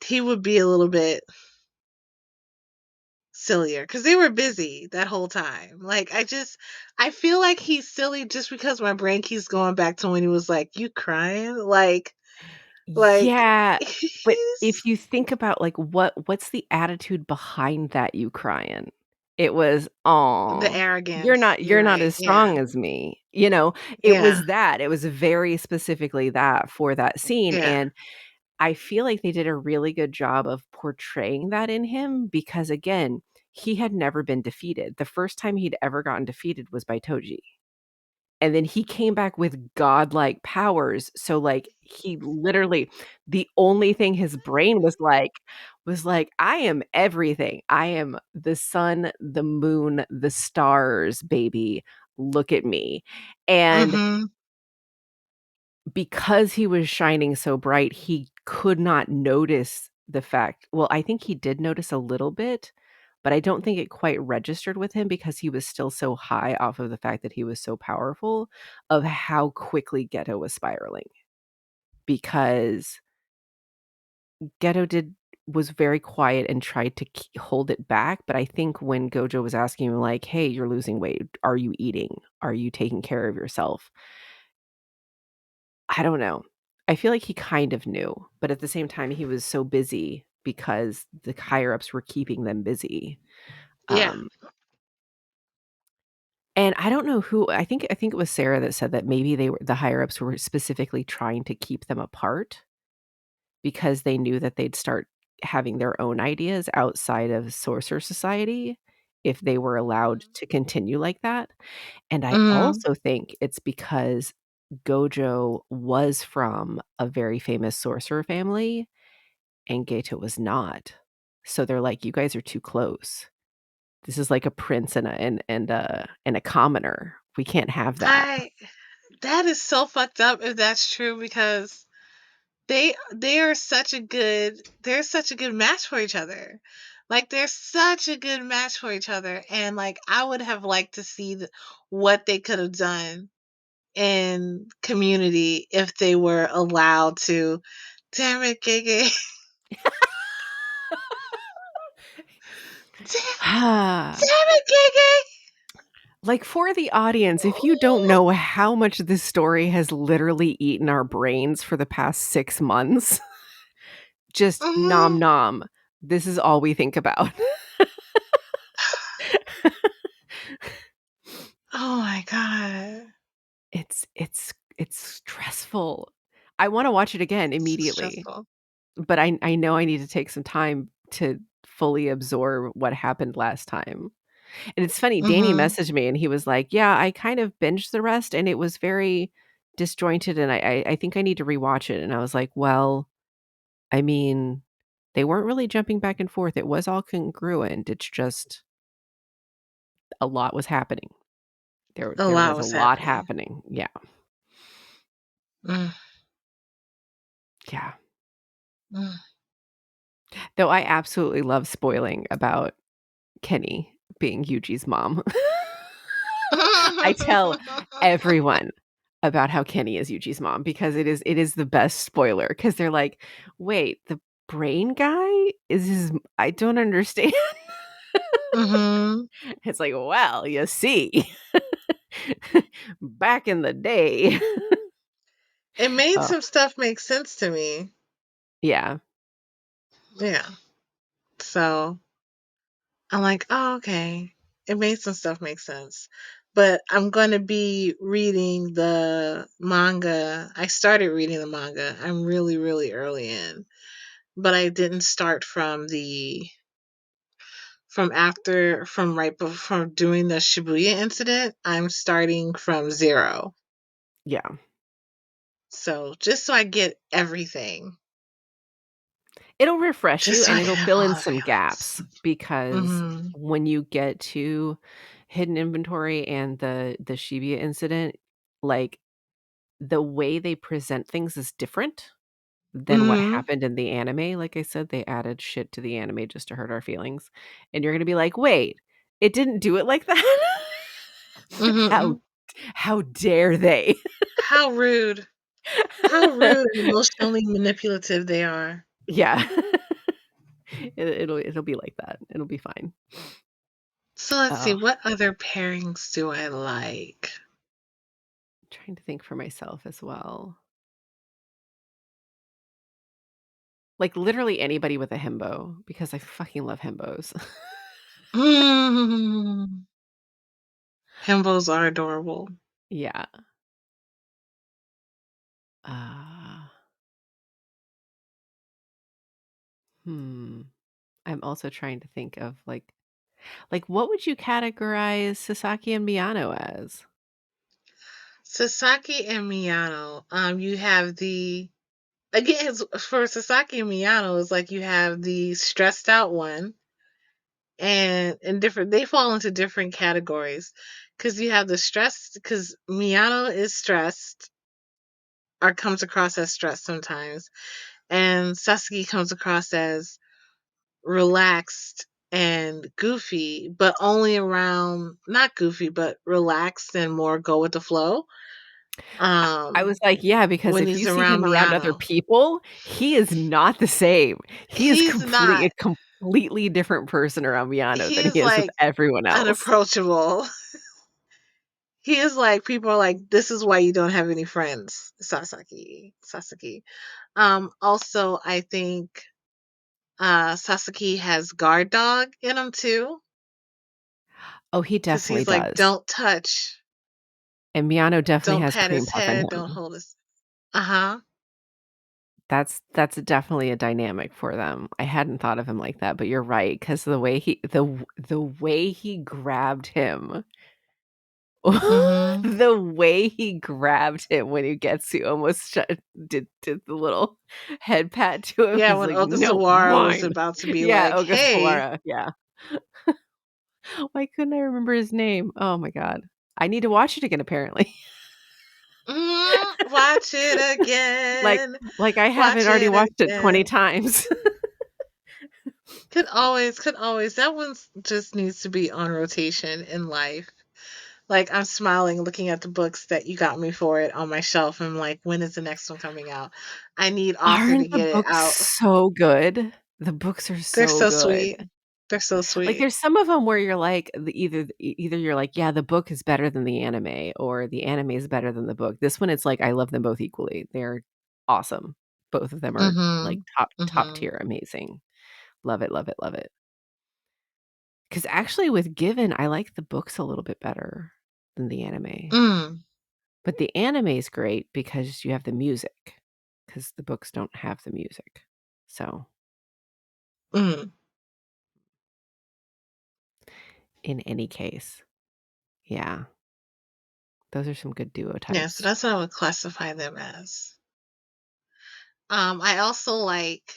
he would be a little bit sillier because they were busy that whole time. Like I feel like he's silly just because my brain keeps going back to when he was like, "You crying?" Like Like, Yeah, but if he's you think about, like, what's the attitude behind that, "You crying?" It was, the "Aw, arrogance. You're you're not right. as Yeah. strong as me," you know? It Yeah. was that, it was very specifically that for that scene, Yeah. and I feel like they did a really good job of portraying that in him because, again, he had never been defeated. The first time he'd ever gotten defeated was by Toji. And then he came back with godlike powers, so, like, he literally the only thing his brain was like, "I am everything. I am the sun, the moon, the stars, baby. Look at me." And Mhm. because he was shining so bright, he could not notice the fact well, I think he did notice a little bit, but I don't think it quite registered with him because he was still so high off of the fact that he was so powerful of how quickly Ghetto was spiraling. Because Ghetto did was very quiet and tried to hold it back, but I think when Gojo was asking him like, "Hey, you're losing weight. Are you eating? Are you taking care of yourself?" I don't know. I feel like he kind of knew, but at the same time, he was so busy because the higher ups were keeping them busy. Yeah. Um, and I don't know who I think it was Sarah that said that maybe they were the higher ups were specifically trying to keep them apart because they knew that they'd start having their own ideas outside of Sorcerer Society if they were allowed to continue like that. And I Mhm. also think it's because Gojo was from a very famous sorcerer family and Geto was not. So they're like, "You guys are too close. This is like a prince and a commoner. We can't have that." I that is so fucked up if that's true because they are such a good they're such a good match for each other. Like they're such a good match for each other, and like I would have liked to see what they could have done in Community if they were allowed to. Damn it, Gege. Damn, Ah, damn it, Gege. like, for the audience, if you don't know how much this story has literally eaten our brains for the past 6 months, just nom Mhm. nom. This is all we think about. Oh my god. It's stressful. I wanna watch it again So immediately, stressful. but I know I need to take some time to fully absorb what happened last time. And it's funny, Danny Mhm. messaged me and he was like, "Yeah, I kind of binged the rest and it was very disjointed and I think I need to rewatch it." And I was like, "Well, I mean, they weren't really jumping back and forth. It was all congruent. It's just a lot was happening. A There lot was a was lot happening. happening." Yeah. Mm, Yeah. mm. Though I absolutely love spoiling about Kenny being Yuji's mom. I tell everyone about how Kenny is Yuji's mom because it is the best spoiler because 'cause they're like, "Wait, the brain guy is his I don't understand." Mhm. It's like, "Well, you see, back in the day." It made Oh, some stuff make sense to me. yeah. Yeah. So I'm like, oh, okay. It made some stuff make sense. But I'm going to be reading the manga. I started reading the manga. I'm really, really early in. But I didn't start from right before doing the Shibuya incident. I'm starting from zero. Yeah. So just so I get everything. It'll refresh Just you so and I it'll get fill all in the some feelings. gaps because Mhm. when you get to hidden inventory and the Shibuya incident, like, the way they present things is different than what Mhm. happened in the anime. Like I said, they added shit to the anime just to hurt our feelings, and you're gonna be like, "Wait, it didn't do it like that? How Mhm. how dare they?" How rude. How rude and emotionally manipulative they are. Yeah. It'll be like that. It'll be fine. So let's see, Oh, what other pairings do I like? trying to think for myself as well. Like, literally anybody with a himbo because I fucking love himbos. Mm. Himbos are adorable. Yeah. Uh, hmm. I'm also trying to think of, what would you categorize Sasaki and Miyano as? Sasaki and Miyano, you have the again for Sasaki and Miyano, it's like you have the stressed out one, and different they fall into different categories because you have the stressed because Miyano is stressed or comes across as stressed sometimes, and Sasaki comes across as relaxed and goofy, but only around not goofy, but relaxed and more go with the flow. I was like, yeah, because When if you he's see around him around other Miyano, people, he is not the same. He is he's not. a completely different person around Miyano He than is he is with like everyone else. unapproachable. He is like people are like, this is why you don't have any friends, Sasaki. Sasaki. Also I think Sasaki has guard dog in him too. Oh, he Cause definitely he's like, does. don't touch, And Miyano definitely don't has pat cream his puff in head, don't him. hold his uh-huh. That's definitely a dynamic for them. I hadn't thought of him like that, but you're right, 'cause the way he grabbed him, Mm-hmm. the way he grabbed him when he gets to almost did the little head pat to him, Yeah, he's when like, "No, Ogasawara was mine." about to be Yeah, like, hey, Ogasawara, yeah. Why couldn't I remember his name? Oh my god. I need to watch it again apparently. watch it Like again. I haven't Watch already it watched it 20 again. times. Could always. That one just needs to be on rotation in life. Like I'm smiling looking at the books that you got me for it on my shelf. I'm like, when is the next one coming out? I need author to Aren't the get it books out. so good? The books are They're so so good. sweet. They're so Like, sweet. there's some of them where you're like, either you're like, "Yeah, the book is better than the anime," or "The anime is better than the book." This one, it's like, I love them both equally. They're awesome. Both of them are, like, Mm-hmm. top Mm-hmm. tier amazing. Love it, love it, love it. Because actually with Given, I like the books a little bit better than the anime. Mm. But the anime is great because you have the music. Because the books don't have the music. So, Mm. in any case, yeah, those are some good duo Yeah, so types. that's what I would classify them as. I also like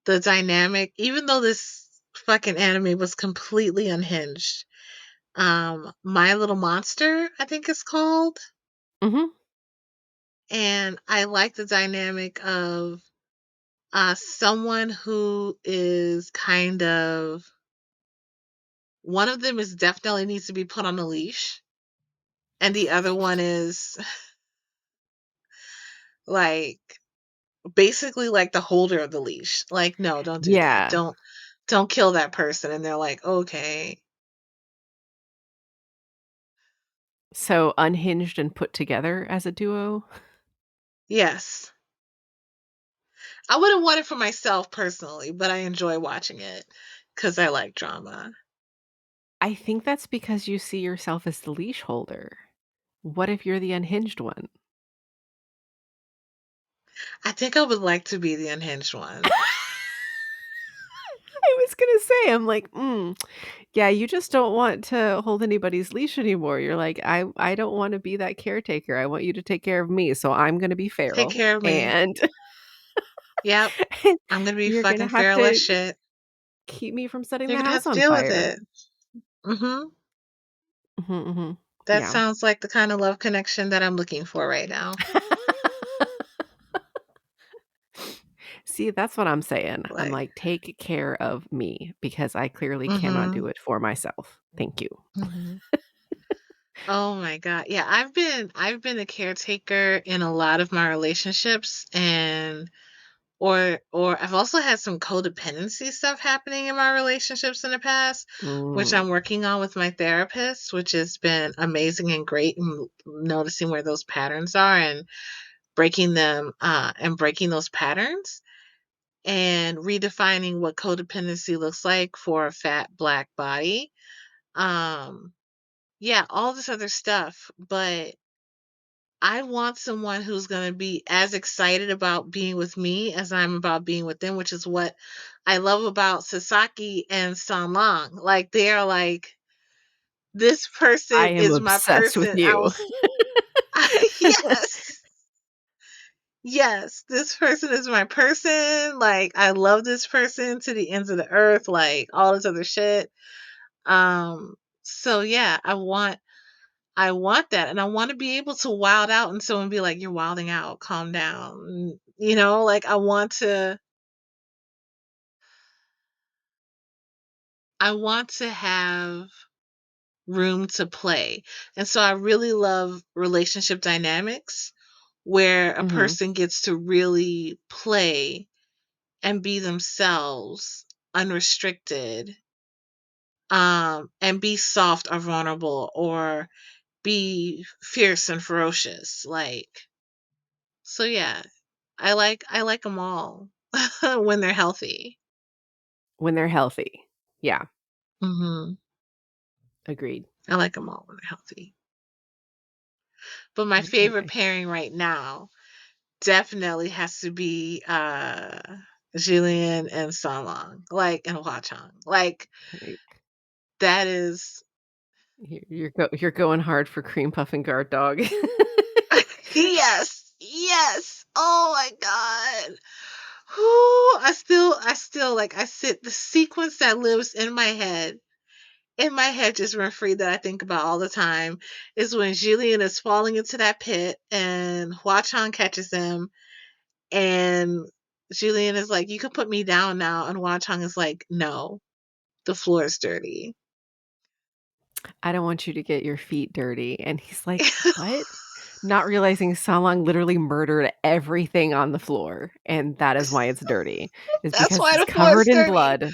the dynamic, even though this fucking anime was completely unhinged. My Little Monster, I think it's called. Mhm. And I like the dynamic of someone who is kind of one of them is definitely needs to be put on a leash, and the other one is like basically like the holder of the leash. Like, no, don't do that. Yeah. Don't kill that person. And they're like, okay, So, unhinged and put together as a duo? yes. I wouldn't want it for myself personally, but I enjoy watching it because I like drama. I think that's because you see yourself as the leash holder. What if you're the unhinged one? I think I would like to be the unhinged one. I was gonna say, I'm like, yeah, you just don't want to hold anybody's leash anymore. You're like, I don't wanna be that caretaker. I want you to take care of me, so I'm gonna be Take feral, care of me. and Yep. I'm gonna be you're gonna fucking have feral as to shit. keep me from setting You're the gonna have house to on deal with fire. it. Hmm. Mhm, mhm. That Yeah. sounds like the kind of love connection that I'm looking for right now. See, that's what I'm saying. I'm Like, like, "Take care of me because I clearly cannot do hmm it for myself. Thank you." hmm Oh my God. Yeah, I've been a caretaker in a lot of my relationships, and or I've also had some codependency stuff happening in my relationships in the past, which Mm. I'm working on with my therapist, which has been amazing and great, and noticing where those patterns are and breaking them and breaking those patterns. and redefining what codependency looks like for a fat black body. Um, yeah, all this other stuff, but I want someone who's going to be as excited about being with me as I'm about being with them, which is what I love about Sasaki and Sanlang. Like they are like, this I person am is my obsessed with person. I you. was yes. Yes, this person is my person. Like I love this person to the ends of the earth, like all this other shit. Um so yeah, I want that, and I want to be able to wild out and someone be like, "You're wilding out. Calm down." Like I want to have room to play. And so I really love relationship dynamics where a Mhm. person gets to really play and be themselves unrestricted, and be soft or vulnerable or be fierce and ferocious. Like, so yeah, I like them all when they're healthy. When they're healthy. Yeah, Mhm. agreed. I like them all when they're healthy. But my favorite I pairing right now definitely has to be Jillian and Salong, like and Hwa-chang. Like I that is you're going hard for cream puff and guard dog. yes, yes. Oh my god. Whoo, I still like I sit the sequence that lives in my head just rent free that I think about all the time is when Jillian is falling into that pit and Hua Chang catches him and Jillian is like, "You can put me down now," and Hua Chang is like, "No, the floor is dirty." I don't want you to get your feet dirty. And he's like, "What?" Not realizing Salong literally murdered everything on the floor, and that is why it's dirty. Is That's because why it's the floor is covered in dirty. blood.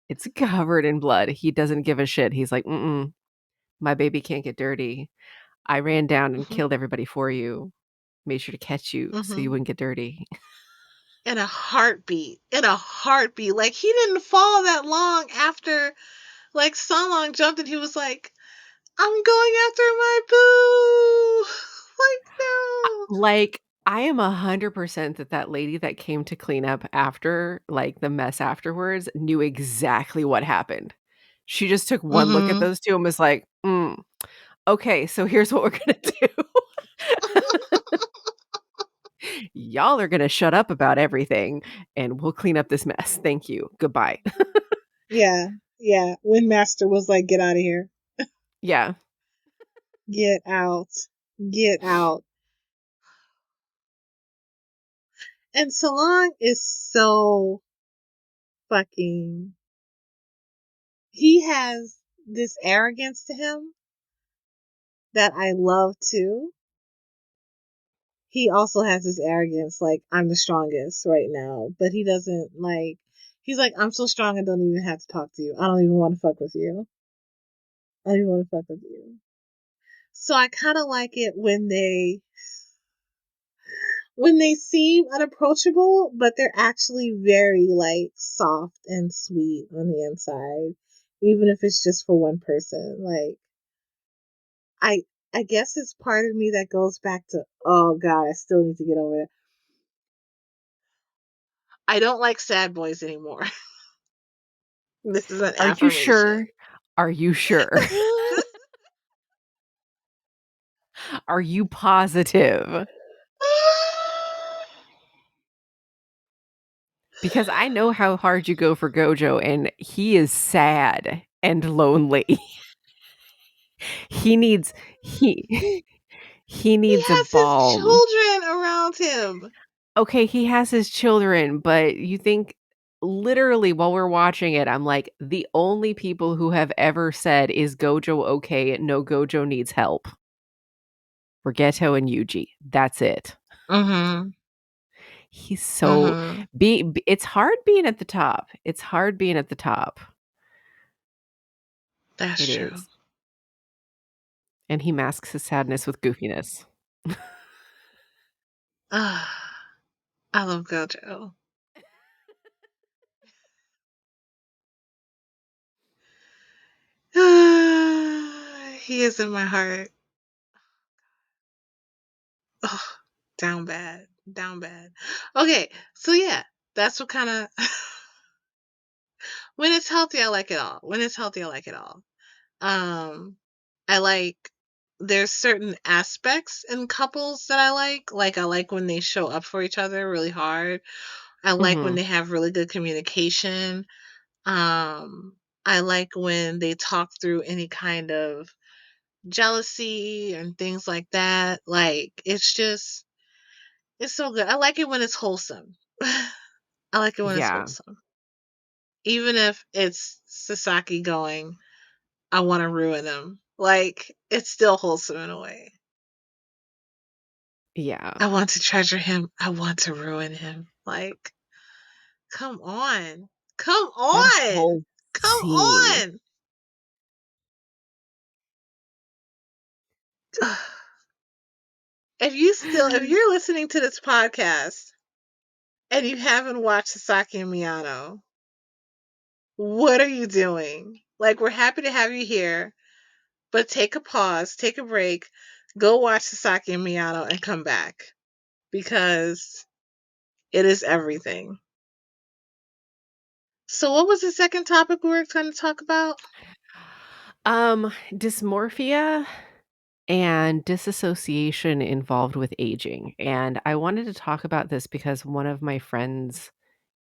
It's covered in blood. He doesn't give a shit. He's like, "Mm-mm, my baby can't get dirty. I ran down and Mhm, killed everybody for you. Made sure to catch you so you mhm. wouldn't get dirty." In a heartbeat, in a heartbeat. Like he didn't fall that long after like Salong jumped and he was like, "I'm going after my boo." Like no. Like, I am 100% that that lady that came to clean up after, like, the mess afterwards knew exactly what happened. She just took one look at Mhm. those 2 and was like, "Mm, okay, so here's what we're gonna do. Y'all are gonna shut up about everything, and we'll clean up this mess. Thank you. Goodbye." Yeah, yeah. Windmaster was like, "Get out of here. Yeah. Get out. Get out." And Salon is so fucking. He has this arrogance to him that I love too. He also has this arrogance, like, "I'm the strongest right now," but he doesn't like. He's like, "I'm so strong, I don't even have to talk to you. I don't even want to fuck with you. I don't even want to fuck with you." So I kind of like it when they seem unapproachable, but they're actually very like soft and sweet on the inside, even if it's just for one person. Like I I guess it's part of me that goes back to, oh god, I still need to get over it. I don't like sad boys anymore. This is an Are you affirmation. sure? Are you sure? Are you positive? Because I know how hard you go for Gojo, and he is sad and lonely. He needs he he He needs a has his balm. children around him. Okay, he has his children, but you think literally while we're watching it, I'm like, the only people who have ever said, "Is Gojo okay? No, Gojo needs help." Were Geto and Yuji. That's it. Mhm. He's so Mhm. it's hard being at the top. It's hard being at the top. That's It true. is. And he masks his sadness with goofiness. Ah, I love Gojo. He is in my heart. Oh, down bad, down bad. Okay, so yeah, that's what kind of when it's healthy, I like it all. When it's healthy, I like it all. Um, I like there's certain aspects in couples that I like. Like I like when they show up for each other really hard. I like when Mhm. they have really good communication. Um, I like when they talk through any kind of jealousy and things like that. Like it's so good. I like it when it's wholesome. I like it when it's Yeah. wholesome. Even if it's Sasaki going, I want to ruin him. Like, it's still wholesome in a way. Yeah. I want to treasure him. I want to ruin him. Like, come on. Come That on. whole Come scene. on. If you're listening to this podcast and you haven't watched Sasaki and Miyano, what are you doing? Like, we're happy to have you here, but take a pause, take a break, go watch Sasaki and Miyano and come back because it is everything. So, what was the second topic we were going to talk about? Dysmorphia and disassociation involved with aging. And I wanted to talk about this because one of my friends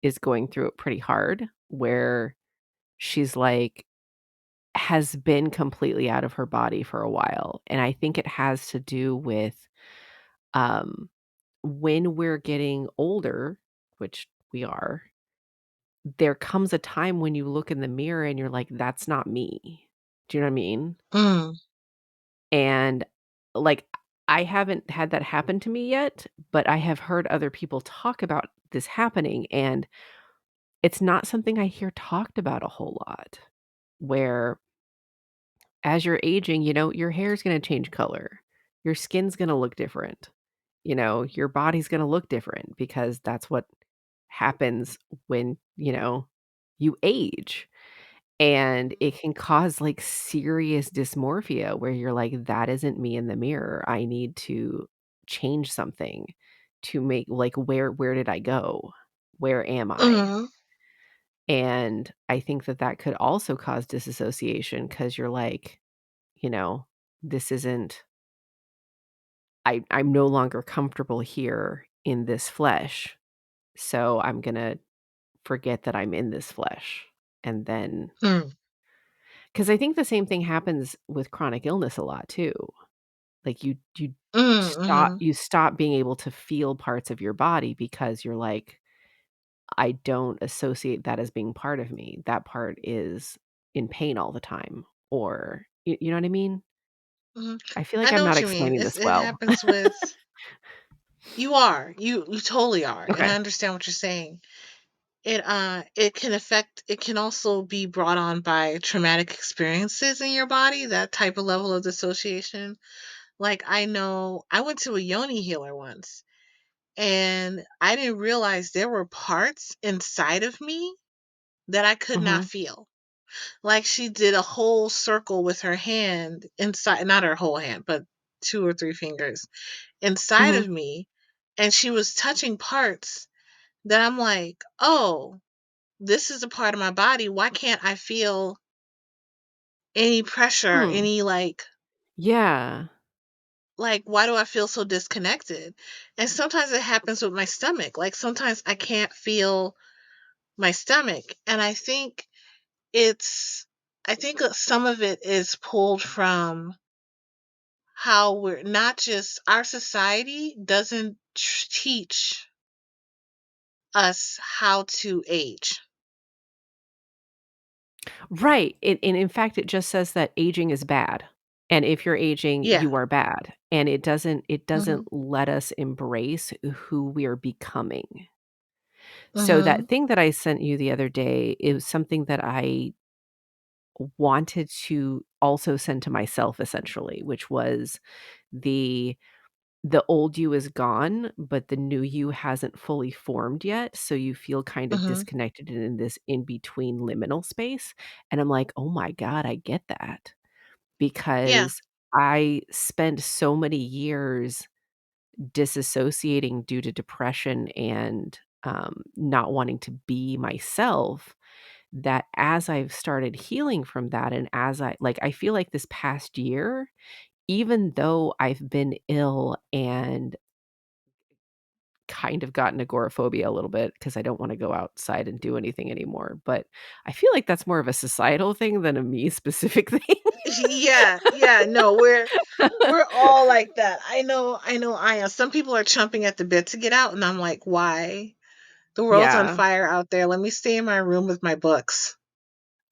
is going through it pretty hard, where she's like, has been completely out of her body for a while. And I think it has to do with um, when we're getting older, which we are, there comes a time when you look in the mirror and you're like, that's not me. Do you know what I mean? Mm, And, like, I haven't had that happen to me yet, but I have heard other people talk about this happening, and it's not something I hear talked about a whole lot, where as you're aging, your hair's gonna change color, your skin's gonna look different, your body's gonna look different because that's what happens when, you age. And it can cause, like, serious dysmorphia where you're like, "That isn't me in the mirror. I need to change something to make like, where did I go? Where am I?" mm, And I think that that could also cause disassociation because 'cause you're like, you know, "This isn't I'm no longer comfortable here in this flesh, so I'm gonna forget that I'm in this flesh." And then mm, 'cause I think the same thing happens with chronic illness a lot too. Like, mm, mhm, you stop being able to feel parts of your body because you're like, "I don't associate that as being part of me. That part is in pain all the time." Or you know what I mean? mhm. I feel I like I'm know not what you mean. explaining this It well. happens with you are. You totally are. And I Okay. understand what you're saying. It can affect it can also be brought on by traumatic experiences in your body, that type of level of dissociation. Like I know I went to a yoni healer once and I didn't realize there were parts inside of me that I could not Mhm. feel. Like she did a whole circle with her hand inside, not her whole hand, but two or three fingers inside Mhm. of me. And she was touching parts that I'm like, oh, this is a part of my body. Why can't I feel any pressure, Hmm. any Yeah. why do I feel so disconnected? And sometimes it happens with my stomach. Like sometimes I can't feel my stomach. And it's I think that some of it is pulled from how we're not just our society doesn't teach us how to age. Right. And in fact, it just says that aging is bad. And if you're aging, Yeah. you are bad. And it doesn't Mhm. let us embrace who we are becoming. So that Mhm. thing that I sent you the other day is something that I wanted to also send to myself essentially, which was the the old you is gone, but the new you hasn't fully formed yet, so you feel kind of Mhm. disconnected and in this in between liminal space. And I'm like, "Oh my god, I get that." Yeah. because I spent so many years disassociating due to depression and, not wanting to be myself, that as I've started healing from that and as I feel like this past year, even though I've been ill and kind of gotten agoraphobia a little bit because I don't wanna go outside and do anything anymore, but I feel like that's more of a societal thing than a me specific thing. Yeah, yeah, no, we're all like that. I know I am. Some people are chomping at the bit to get out, and I'm like, "Why? The world's on Yeah, fire out there. Let me stay in my room with my books."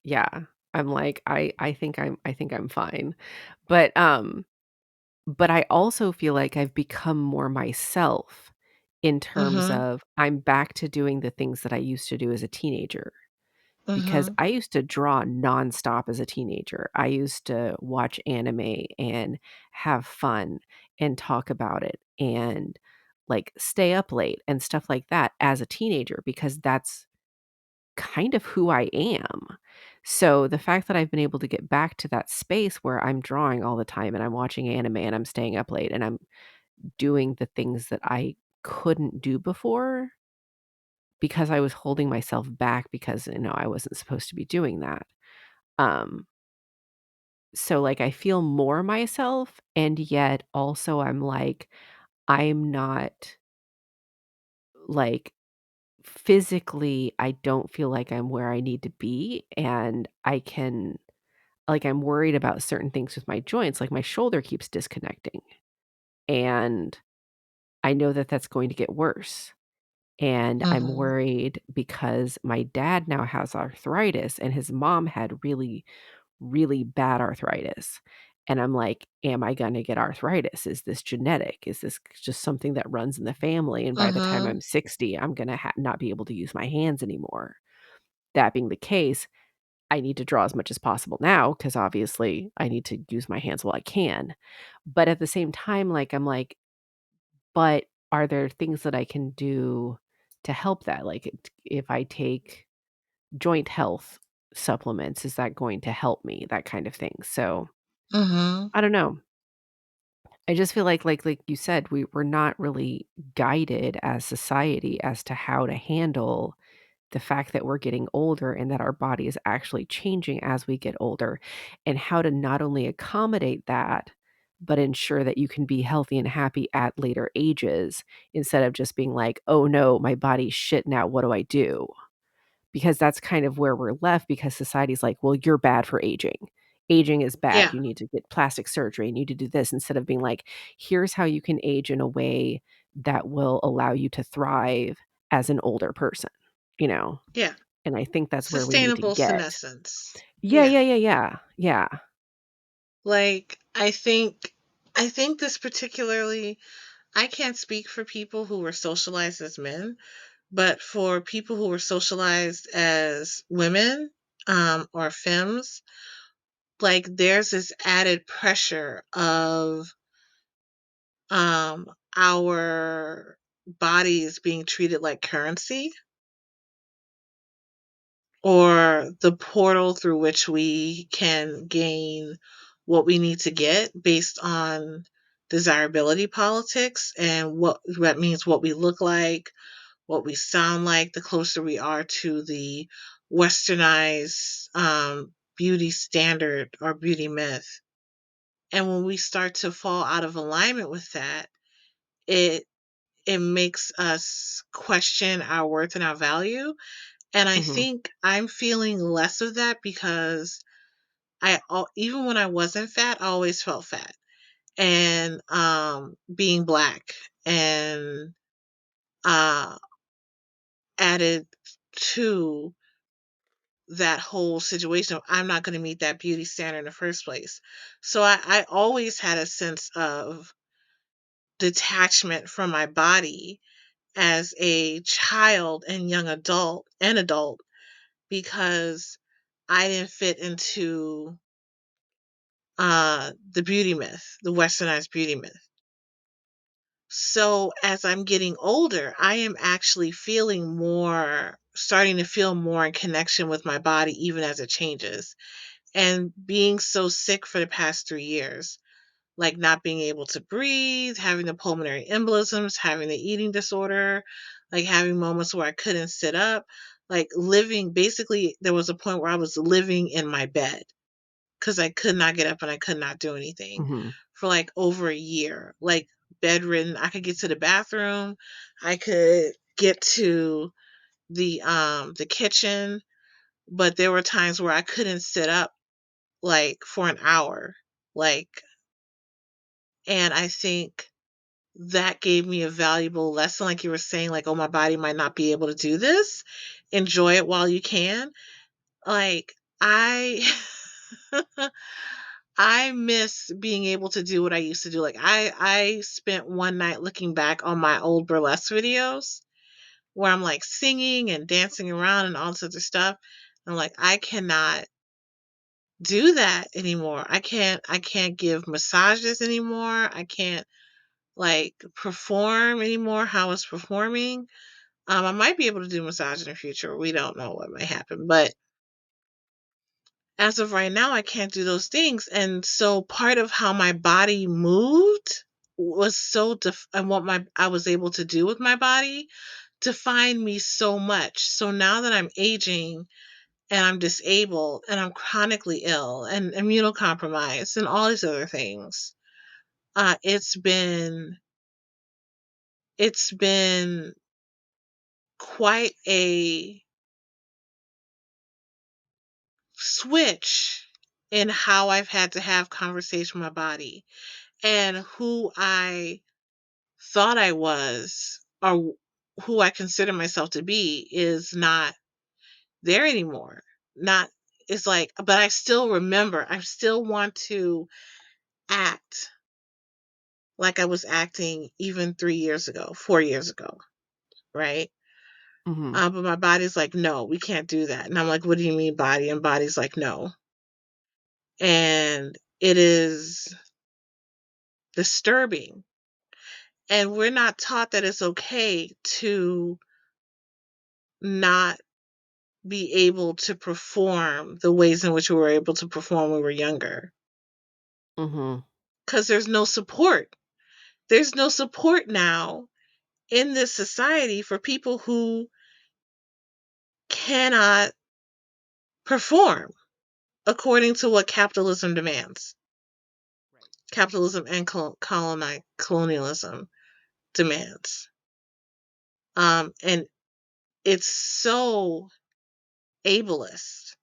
yeah. I'm like, I think I'm fine. But, but I also feel like I've become more myself in terms Mhm. of I'm back to doing the things that I used to do as a teenager. Because Mhm. I used to draw nonstop as a teenager. I used to watch anime and have fun and talk about it and, like, stay up late and stuff like that as a teenager because that's kind of who I am. So, the fact that I've been able to get back to that space where I'm drawing all the time and I'm watching anime and I'm staying up late and I'm doing the things that I couldn't do before because I was holding myself back because, I wasn't supposed to be doing that. Um, so, like, I feel more myself, and yet also I'm like, I'm not, like, physically, I don't feel like I'm where I need to be, and I'm worried about certain things with my joints, like my shoulder keeps disconnecting, and I know that that's going to get worse. And I'm Mhm. worried because my dad now has arthritis and his mom had really, really bad arthritis. And I'm like, am I going to get arthritis? Is this genetic? Is this just something that runs in the family? And by the time Mhm. I'm 60, I'm going to not be able to use my hands anymore. That being the case, I need to draw as much as possible now because obviously I need to use my hands while I can. But at the same time, like, I'm like, but are there things that I can do to help that? Like, if I take joint health supplements, is that going to help me? That kind of thing. So, Mhm. I don't know. I just feel like you said, we're not really guided as society as to how to handle the fact that we're getting older and that our body is actually changing as we get older, and how to not only accommodate that, but ensure that you can be healthy and happy at later ages instead of just being like, "Oh no, my body's shit now. What do I do?" Because that's kind of where we're left because society's like, "Well, you're bad for aging. Aging is bad. Yeah. You need to get plastic surgery. You need to do this," instead of being like, "Here's how you can age in a way that will allow you to thrive as an older person," you know? Yeah. And I think that's where we need to Sustainable get. senescence. Yeah, Yeah. yeah, yeah, yeah. Yeah. Like, I think this particularly, I can't speak for people who were socialized as men, but for people who were socialized as women, or femmes, like, there's this added pressure of, um, our bodies being treated like currency, or the portal through which we can gain what we need to get based on desirability politics, and what that means, what we look like, what we sound like, the closer we are to the westernized, beauty standard or beauty myth. And when we start to fall out of alignment with that, it it makes us question our worth and our value. And I Mhm. think I'm feeling less of that because even when I wasn't fat, I always felt fat. And being black and uh added to that whole situation of I'm not going to meet that beauty standard in the first place. So I always had a sense of detachment from my body as a child and young adult because I didn't fit into the beauty myth, the westernized beauty myth. So as I'm getting older, I am actually starting to feel more in connection with my body even as it changes. and being so sick for the past 3 years, like not being able to breathe, having the pulmonary embolisms, having the eating disorder, like having moments where I couldn't sit up, like living basically, there was a point where I was living in my bed because I could not get up and I could not do anything Mhm. for like over a year, like bedridden. I could get to the bathroom, I could get to the kitchen, but there were times where I couldn't sit up like for an hour. Like, and I think that gave me a valuable lesson, like you were saying, like, oh, my body might not be able to do this. Enjoy it while you can. Like, I I miss being able to do what I used to do. Like, I spent one night looking back on my old burlesque videos where I'm like singing and dancing around and all this other stuff. I'm like, I cannot do that anymore. I can't give massages anymore. I can't like perform anymore how I was performing. I might be able to do massage in the future. We don't know what might happen, but as of right now, I can't do those things. And so part of how my body moved was and what my I was able to do with my body defined me so much. So now that I'm aging and I'm disabled and I'm chronically ill and immunocompromised and all these other things, it's been quite a switch in how I've had to have conversation with my body, and who I thought I was, or who I consider myself to be, is not there anymore. Not It's like, but I still remember, I still want to act like I was acting even 3 years ago, 4 years ago, right? Mhm. But my body's like, no, we can't do that. And I'm like, what do you mean, body? And body's like, no. And it is disturbing. And we're not taught that it's okay to not be able to perform the ways in which we were able to perform when we were younger. Mhm. Because there's no support. There's no support now in this society for people who cannot perform according to what capitalism demands. Capitalism and colonialism demands. And it's so ableist.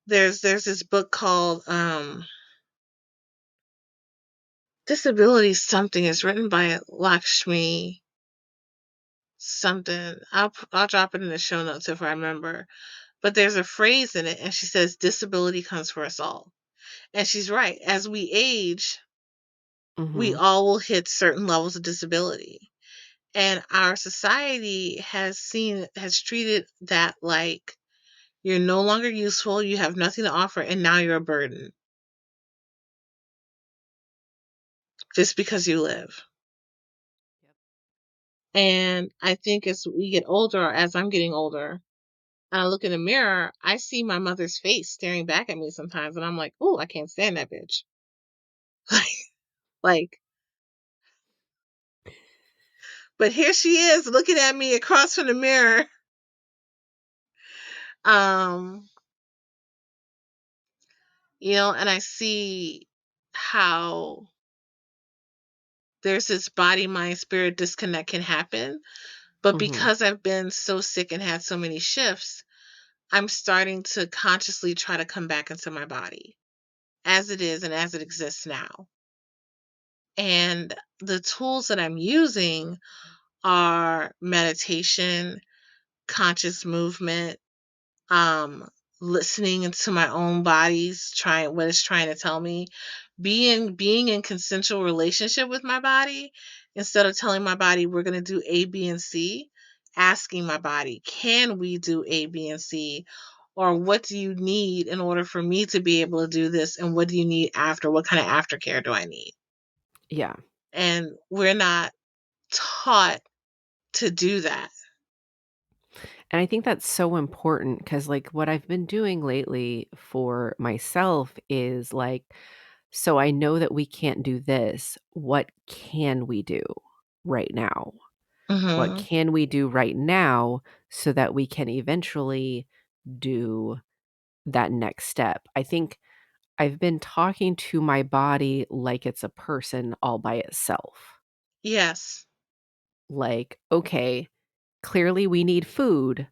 There's this book called Disability something. Is written by Lakshmi something. I'll drop it in the show notes if I remember. But there's a phrase in it, and she says disability comes for us all. And she's right. As we age, we Mhm. all will hit certain levels of disability. And our society has treated that like you're no longer useful, you have nothing to offer, and now you're a burden just because you live. And I think as we get older, or as I'm getting older, and I look in the mirror, I see my mother's face staring back at me sometimes, and I'm like, "Oh, I can't stand that bitch." Like, but here she is looking at me across from the mirror. Um, and I see how there's this body, mind, spirit disconnect can happen. But Mhm. because I've been so sick and had so many shifts, I'm starting to consciously try to come back into my body as it is and as it exists now. And the tools that I'm using are meditation, conscious movement, um, listening into my own body's trying what it's trying to tell me, being in consensual relationship with my body instead of telling my body we're gonna do A, B, and C, asking my body, can we do A, B, and C? Or what do you need in order for me to be able to do this? And what do you need after? What kind of aftercare do I need? Yeah. And we're not taught to do that. And I think that's so important because, like, what I've been doing lately for myself is like, so I know that we can't do this. What can we do right now? What Mhm. can we do right now so that we can eventually do that next step? I think I've been talking to my body like it's a person all by itself. Yes. Like, okay, clearly we need food,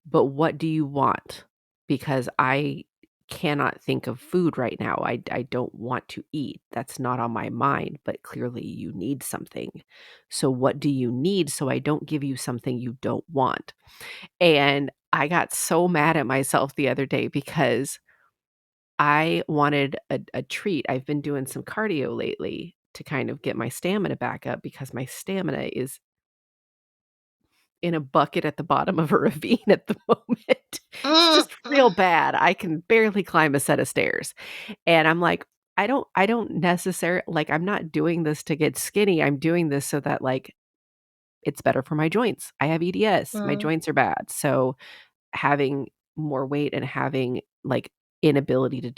but what do you want? Because I cannot think of food right now. I don't want to eat. That's not on my mind, but clearly you need something. So what do you need so I don't give you something you don't want? And I got so mad at myself the other day because I wanted a treat. I've been doing some cardio lately to kind of get my stamina back up because my stamina is in a bucket at the bottom of a ravine at the moment. It's Mm, just real mm, bad. I can barely climb a set of stairs. And I'm like, I don't necessarily like, I'm not doing this to get skinny. I'm doing this so that, like, it's better for my joints. I have EDS. My mm. joints are bad. So having more weight and having, like, inability to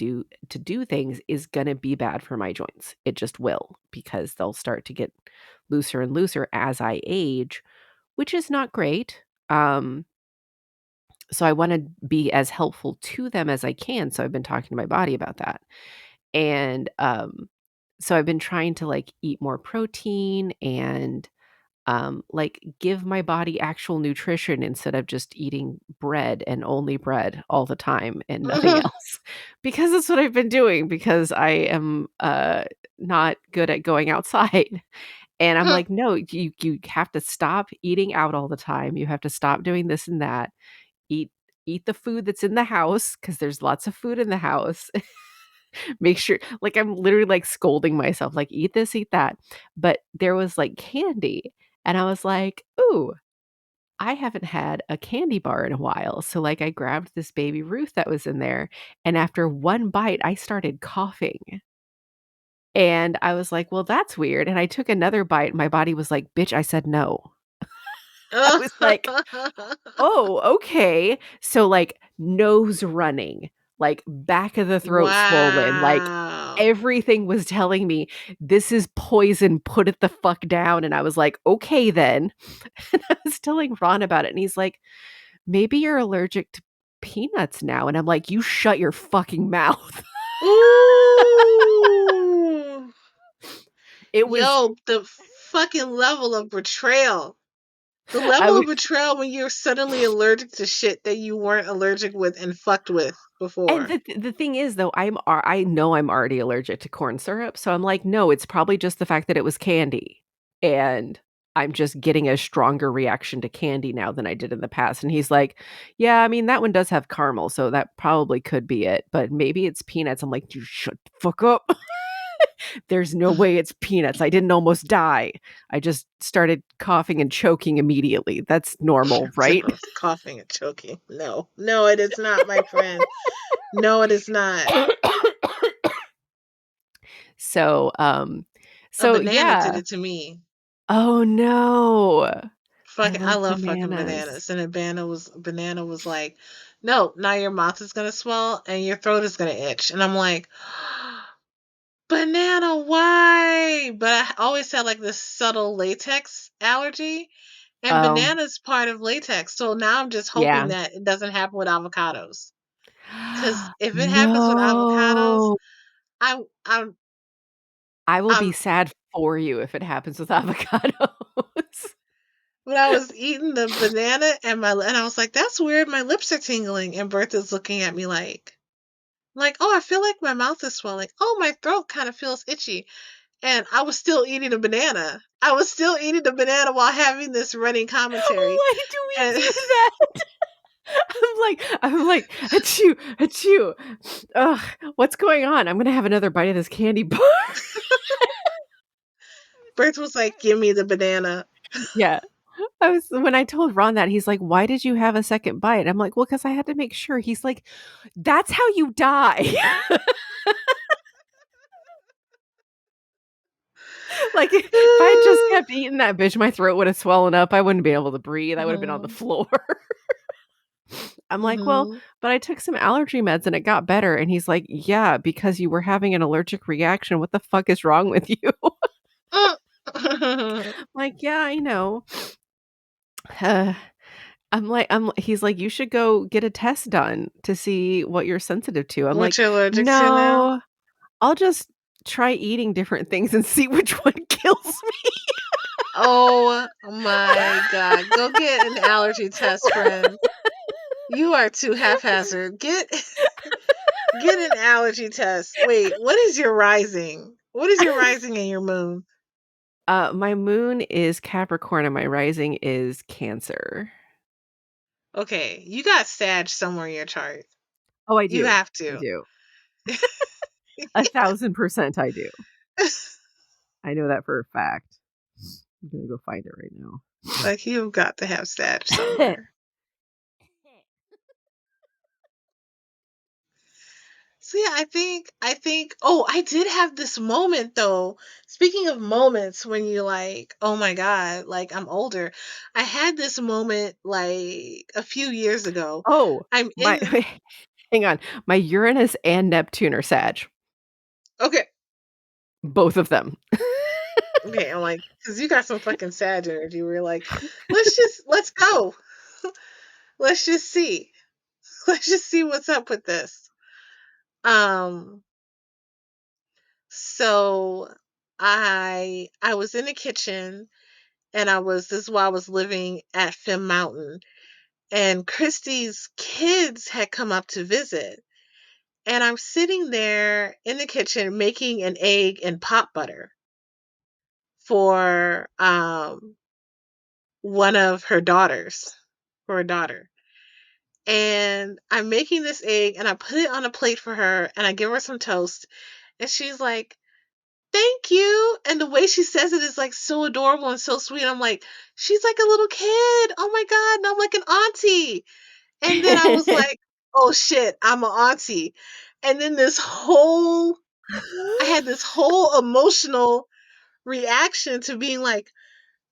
do things is gonna be bad for my joints. It just will because they'll start to get looser and looser as I age, which is not great. So I wanna be as helpful to them as I can, so I've been talking to my body about that. And, so I've been trying to, like, eat more protein and, like, give my body actual nutrition instead of just eating bread and only bread all the time and nothing else. Because that's what I've been doing because I am, not good at going outside. And I'm like, "No, you have to stop eating out all the time. You have to stop doing this and that. Eat eat the food that's in the house because there's lots of food in the house. Make sure," like, I'm literally, like, scolding myself, like, "Eat this, eat that." But there was, like, candy, and I was like, "Ooh, I haven't had a candy bar in a while." So, like, I grabbed this Baby Ruth that was in there, and after one bite, I started coughing. And I was like, "Well, that's weird." And I took another bite, and my body was like, "Bitch, I said no." I was like, "Oh, okay." So, like, nose running, like, back of the throat swollen, like, Wow. everything was telling me, "This is poison, put it the fuck down," and I was like, "Okay then." And I was telling Ron about it, and he's like, "Maybe you're allergic to peanuts now," and I'm like, "You shut your fucking mouth." Ooh. It was Yo, the fucking level of betrayal. The I level was of betrayal when you're suddenly allergic to shit that you weren't allergic with and fucked with and before. the thing is, though, I know I'm already allergic to corn syrup, so I'm like, "No, it's probably just the fact that it was candy, and I'm just getting a stronger reaction to candy now than I did in the past," and he's like, "Yeah, I mean, that one does have caramel, so that probably could be it, but maybe it's peanuts." I'm like, "You shut the fuck up. There's no way it's peanuts. I didn't almost die. I just started coughing and choking immediately. That's normal, right?" Coughing and choking. No, no, it is not, my friend. No, it is not. So, A so banana did yeah. it to me. Oh, no. I Fucking, I love love fucking bananas. bananas. And banana was like, no, now your mouth is gonna swell and your throat is gonna itch. And I'm like, banana, why? But I always had like this subtle latex allergy, and Oh, banana's part of latex. So now I'm just hoping yeah. that it doesn't happen with avocados. Because if it happens with avocados, No. I I'm I will be I'm sad for you if it happens with avocados. when I was eating the banana and I was like, that's weird, my lips are tingling, and Bertha's looking at me like, oh, I feel like my mouth is swelling. Oh, my throat kind of feels itchy. And I was still eating a banana. I was still eating the banana while having this running commentary. Why do we And do that? I'm like, "Achoo, achoo. Ugh, what's going on? I'm gonna have another bite of this candy bar." Bertha was like, give me the banana. Yeah. I was when I told Ron that, he's like, "Why did you have a second bite?" I'm like, "Well, because I had to make sure." He's like, "That's how you die." Like, if I had just kept eating that bitch, my throat would have swollen up, I wouldn't be able to breathe, I would have been on the Mhm. floor. I'm like, "Well, Mhm. but I took some allergy meds and it got better." And he's like, "Yeah, because you were having an allergic reaction. What the fuck is wrong with you?" Mm. Like, "Yeah, I know." He's like, "You should go get a test done to see what you're sensitive to." I'm What like, you're allergic to now? "No, I'll just try eating different things and see which one kills me." Oh my god. Go get an allergy test, friend. You are too haphazard. Get an allergy test. Wait, what is your rising? What is your rising and your moon? My moon is Capricorn and my rising is Cancer. Okay, you got Sag somewhere in your chart. Oh, I You do. have I to. do. 1,000% I do. I know that for a fact. I'm gonna go find it right now. Like you've got to have Sag somewhere. So yeah, I think oh, I did have this moment though. Speaking of moments when you're like, "Oh my god, like I'm older." I had this moment like a few years ago. Oh, I'm my in hang on. My Uranus and Neptune are Sag, okay, both of them. okay, I'm like, because you got some fucking Sag energy. We're like, let's go. Let's just see. Let's just see what's up with this. Um, so I was in the kitchen and this is while I was living at Fim Mountain. And Christy's kids had come up to visit. And I'm sitting there in the kitchen making an egg and pot butter for one of her daughters, for a daughter. And I'm making this egg and I put it on a plate for her and I give her some toast. And she's like, "Thank you." And the way she says it is like so adorable and so sweet. I'm like, she's like a little kid. Oh my God. And I'm like an auntie. And then I was like, "Oh shit, I'm an auntie." And then I had this whole emotional reaction to being like,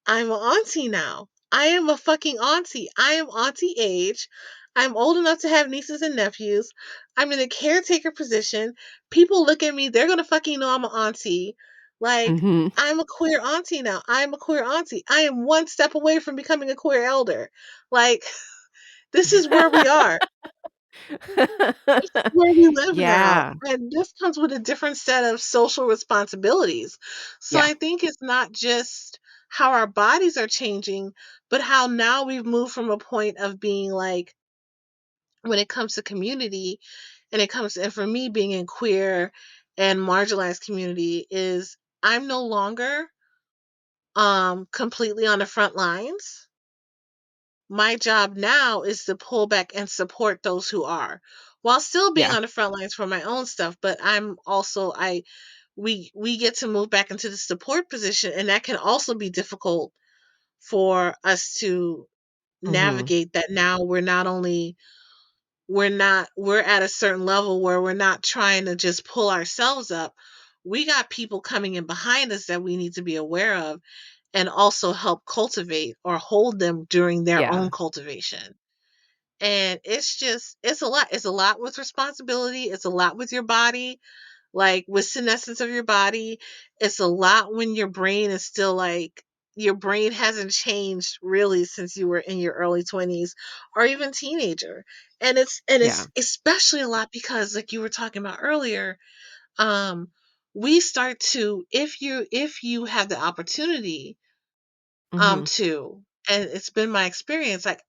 I'm an auntie now. I am a fucking auntie. I am auntie age. I'm old enough to have nieces and nephews. I'm in a caretaker position. People look at me, they're gonna fucking know I'm an auntie. Like, Mhm. I'm a queer auntie now. I'm a queer auntie. I am one step away from becoming a queer elder. Like, this is where we are. This is where we live now. Yeah. And this comes with a different set of social responsibilities. So Yeah. I think it's not just how our bodies are changing, but how now we've moved from a point of being like, when it comes to community and for me being in queer and marginalized community is I'm no longer completely on the front lines. My job now is to pull back and support those who are while still being Yeah. on the front lines for my own stuff, but I'm also I we get to move back into the support position and that can also be difficult for us to Mhm. navigate that. Now we're at a certain level where we're not trying to just pull ourselves up. We got people coming in behind us that we need to be aware of and also help cultivate or hold them during their Yeah. own cultivation. And it's a lot. It's a lot with responsibility. It's a lot with your body, like with senescence of your body. It's a lot when your brain is still like, your brain hasn't changed really since you were in your early 20s or even teenager. And it's Yeah. especially a lot because like you were talking about earlier, um we start to, if you have the opportunity Mhm. to, and it's been my experience, like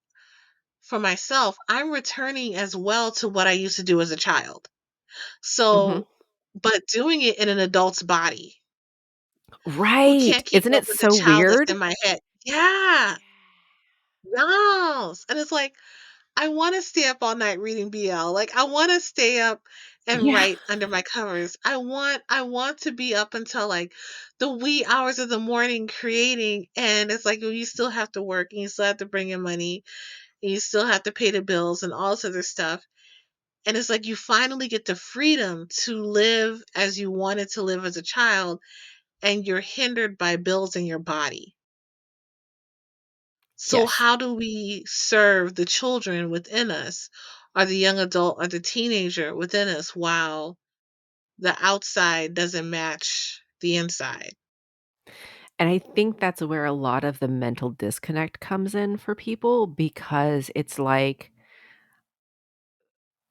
for myself, I'm returning as well to what I used to do as a child. Mhm. So, but doing it in an adult's body who Right. can't keep Isn't up it with the so child that's weird? in my head. Yeah. Yes. And it's like, I want to stay up all night reading BL. Like I want to stay up and Yeah. write under my covers. I want to be up until like the wee hours of the morning creating, and it's like well, you still have to work and you still have to bring in money and you still have to pay the bills and all this other stuff. And it's like you finally get the freedom to live as you wanted to live as a child, and you're hindered by bills in your body. So Yes. how do we serve the children within us, or the young adult or the teenager within us, while the outside doesn't match the inside? And I think that's where a lot of the mental disconnect comes in for people because it's like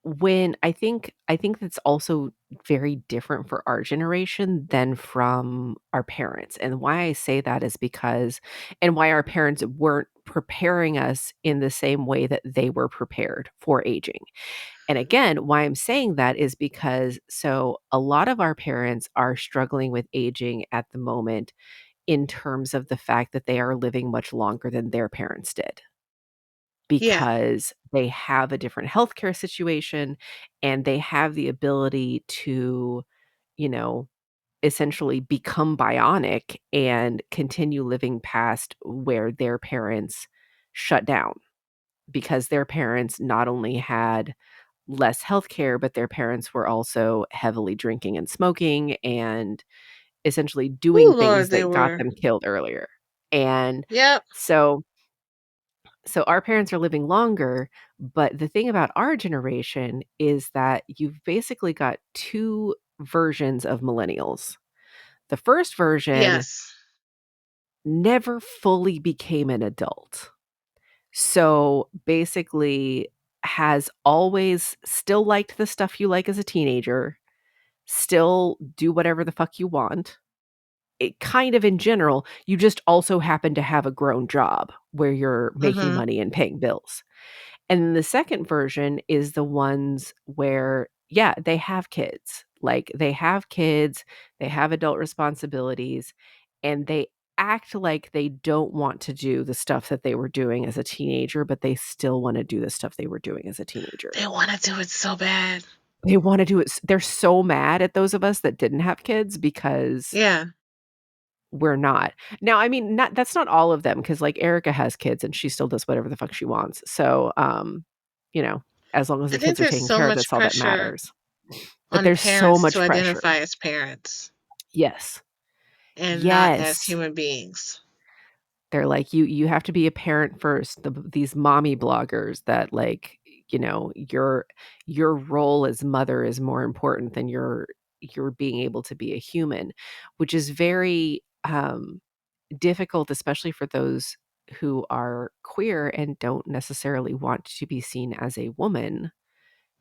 when I think that's also very different for our generation than from our parents, and why I say that is because and why our parents weren't preparing us in the same way that they were prepared for aging. And again, why I'm saying that is because so a lot of our parents are struggling with aging at the moment in terms of the fact that they are living much longer than their parents did Yeah. because they have a different healthcare situation and they have the ability to, you know, essentially become bionic and continue living past where their parents shut down because their parents not only had less healthcare, but their parents were also heavily drinking and smoking and essentially doing Oh things Lord, they that got were. them killed earlier. And Yep. so so our parents are living longer, but the thing about our generation is that you've basically got 2 versions of millennials. The first version Yes. never fully became an adult. So, basically has always still liked the stuff you like as a teenager, still do whatever the fuck you want. It kind of in general, you just also happen to have a grown job where you're making Mhm. money and paying bills. And then the second version is the ones where, yeah, they have kids. Like, they have kids, they have adult responsibilities, and they act like they don't want to do the stuff that they were doing as a teenager, but they still wanna do the stuff they were doing as a teenager. They wanna do it so bad. They wanna do it they're so mad at those of us that didn't have kids because Yeah. we're not. Now, I mean, not that's not all of them, because like, Erica has kids, and she still does whatever the fuck she wants. So, you know, as long as I the think kids are there's taken so care of, much that's all that pressure matters. But on there's so parents to much pressure. identify as parents Yes. and not as Yes. human beings. They're like, "You have to be a parent first." These mommy bloggers that, like, your role as mother is more important than your being able to be a human, which is very, difficult, especially for those who are queer and don't necessarily want to be seen as a woman,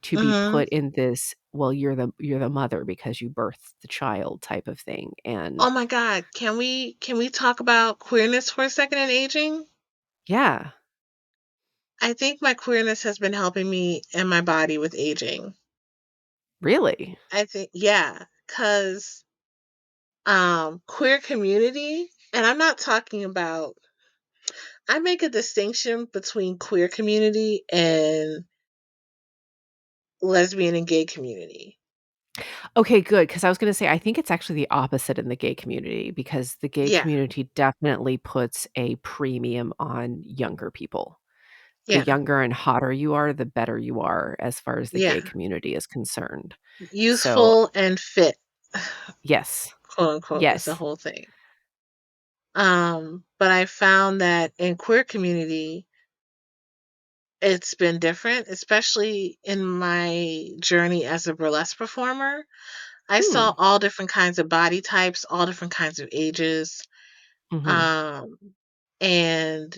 to be Mhm. put in this, "Well, you're the mother because you birthed the child" type of thing, and Oh my god, can we talk about queerness for a second in aging? yeah, I think my queerness has been helping me and my body with aging. really? I think, yeah, 'cause, queer community, and I'm not talking about, I make a distinction between queer community and lesbian and gay community. Okay, good. Because I was gonna say, I think it's actually the opposite in the gay community because the gay Yeah, community definitely puts a premium on younger people. The yeah, younger and hotter you are, the better you are as far as the yeah. gay community is concerned. So, Youthful and fit, yes. quote unquote, is the Yes. whole thing. But I found that in queer community, it's been different, especially in my journey as a burlesque performer. I Hmm. saw all different kinds of body types, all different kinds of ages. Mhm. Um, and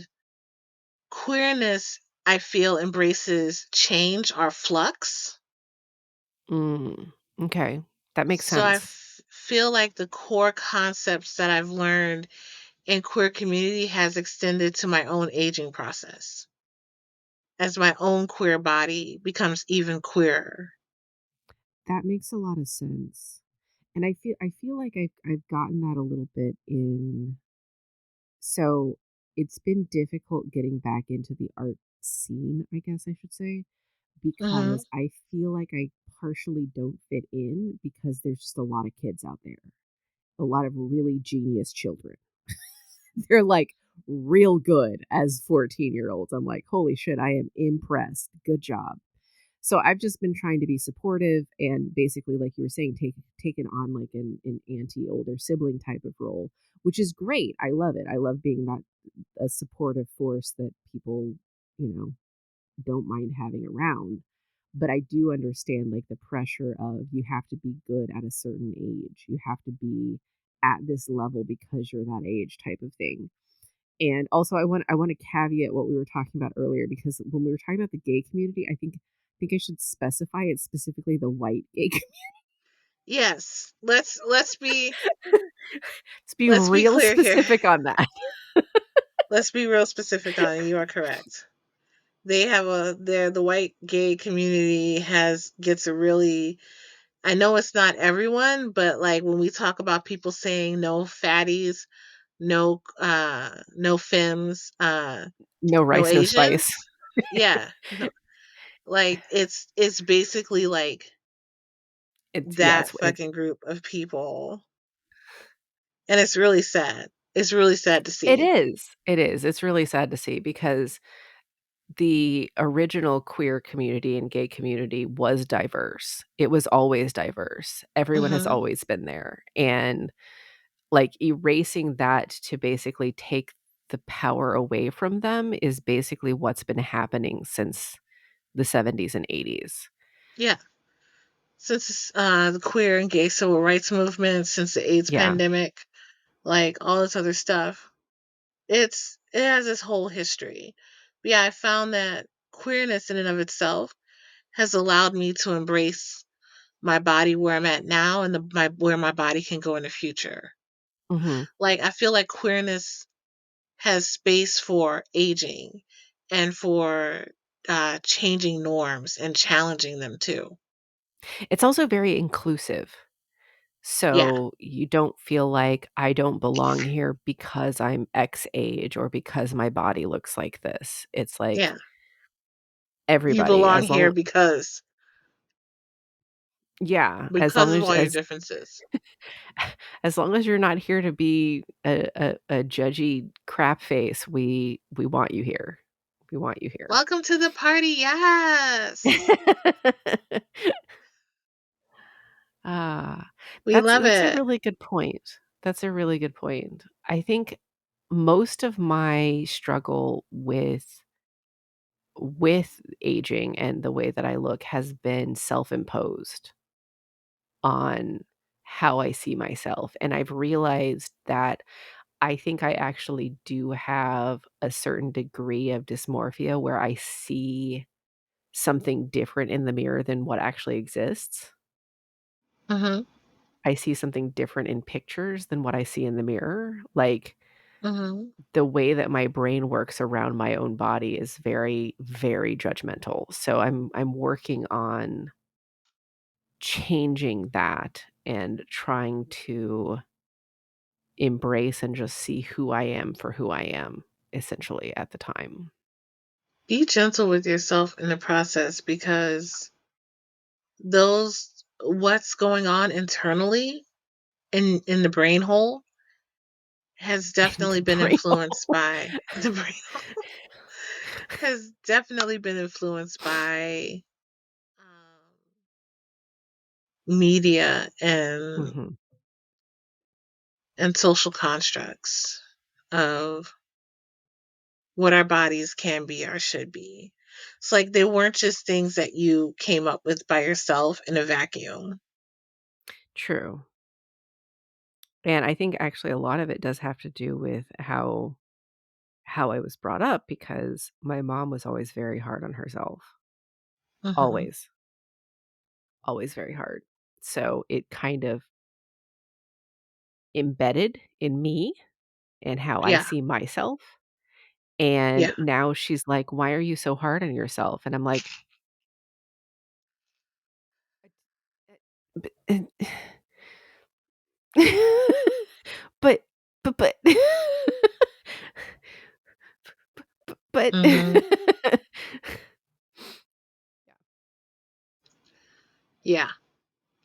queerness, I feel, embraces change or flux. Mm. Okay. That makes So I sense. feel like the core concepts that I've learned in queer community has extended to my own aging process as my own queer body becomes even queerer. That makes a lot of sense. And I feel like I've gotten that a little bit in so it's been difficult getting back into the art scene, I guess I should say, Mhm. because I feel like I partially don't fit in because there's just a lot of kids out there. A lot of really genius children. They're like real good as 14-year-olds. I'm like, holy shit, I am impressed. Good job. So I've just been trying to be supportive and basically, like you were saying, taken on like an auntie older sibling type of role, which is great. I love it. I love being that a supportive force that people, you know, don't mind having around. But I do understand like the pressure of you have to be good at a certain age. You have to be at this level because you're that age type of thing. And also I want to caveat what we were talking about earlier because when we were talking about the gay community, I think I should specify it's specifically the white gay Yes. Let's be Let's be real clear here. specific on that. Let's be real specific on it. You are correct. The white gay community gets a really, I know it's not everyone, but like when we talk about people saying no fatties, no femmes, No no rice, no spice. Asians. Yeah. No, like it's basically like It's yeah, that it's fucking group of people. And it's really sad. It's really sad to it see. is. It is. It's really sad to see because the original queer community and gay community was diverse. It was always diverse. Everyone has Mhm. always been there. And like erasing that to basically take the power away from them is basically what's been happening since the 70s and 80s. Yeah. Since the queer and gay civil rights movement, since the AIDS Yeah. pandemic, like all this other stuff, it has this whole history. But yeah, I found that queerness in and of itself has allowed me to embrace my body where I'm at now and where my body can go in the future. Mhm. Like I feel like queerness has space for aging and for changing norms and challenging them too. It's also very inclusive. Yeah, So you don't feel like I don't belong here because I'm X age or because my body looks like this. It's like yeah. You everybody belong as here long yeah, because of all your differences. as long as you're not here to be a judgy crap face, we want you here. We want you here. Welcome to the party. Yes. Ah, We love that's a it. really good point. That's a really good point. I think most of my struggle with aging and the way that I look has been self-imposed on how I see myself, and I've realized that I think I actually do have a certain degree of dysmorphia where I see something different in the mirror than what actually exists. Mhm. I see something different in pictures than what I see in the mirror. Like, Mhm. the way that my brain works around my own body is very, very judgmental. So I'm working on changing that and trying to embrace and just see who I am for who I am, essentially, at the time. Be gentle with yourself in the process because those what's going on internally in the brain hole has In definitely the been brain influenced hole. by the brain hole has definitely been influenced by um, media Mhm. and social constructs of what our bodies can be or should be. It's like they weren't just things that you came up with by yourself in a vacuum. True. And I think actually a lot of it does have to do with how I was brought up because my mom was always very hard on herself. Hmm. Always, always very hard. So it kind of embedded in me and how I Yeah, see myself. And yeah. now she's like, "Why are you so hard on yourself?" And I'm like, "B but but but" Hmm. Yeah,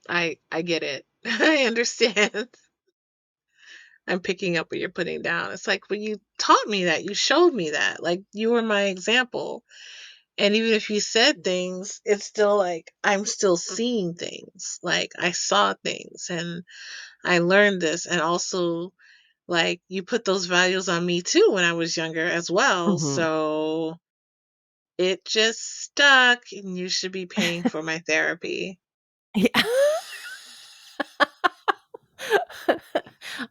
I get it. I understand. I'm picking up what you're putting down. It's like, well, you taught me that. You showed me that. Like you were my example. And even if you said things, it's still like I'm still seeing things. Like I saw things and I learned this. And also, like, you put those values on me too when I was younger as well. Mhm. So it just stuck, and you should be paying for my therapy. Yeah.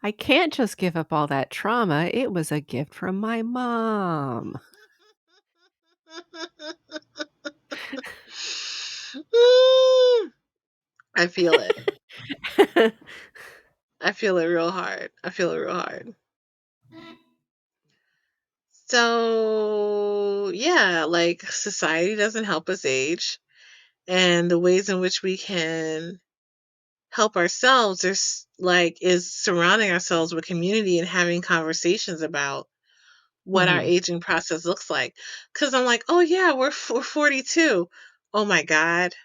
I can't just give up all that trauma. It was a gift from my mom. Mm, I feel it. I feel it real hard. I feel it real hard. So, yeah, like society doesn't help us age, and the ways in which we can help ourselves is surrounding ourselves with community and having conversations about what our Mhm. aging process looks like. Cuz I'm like, "Oh yeah, we're 42." Oh my god.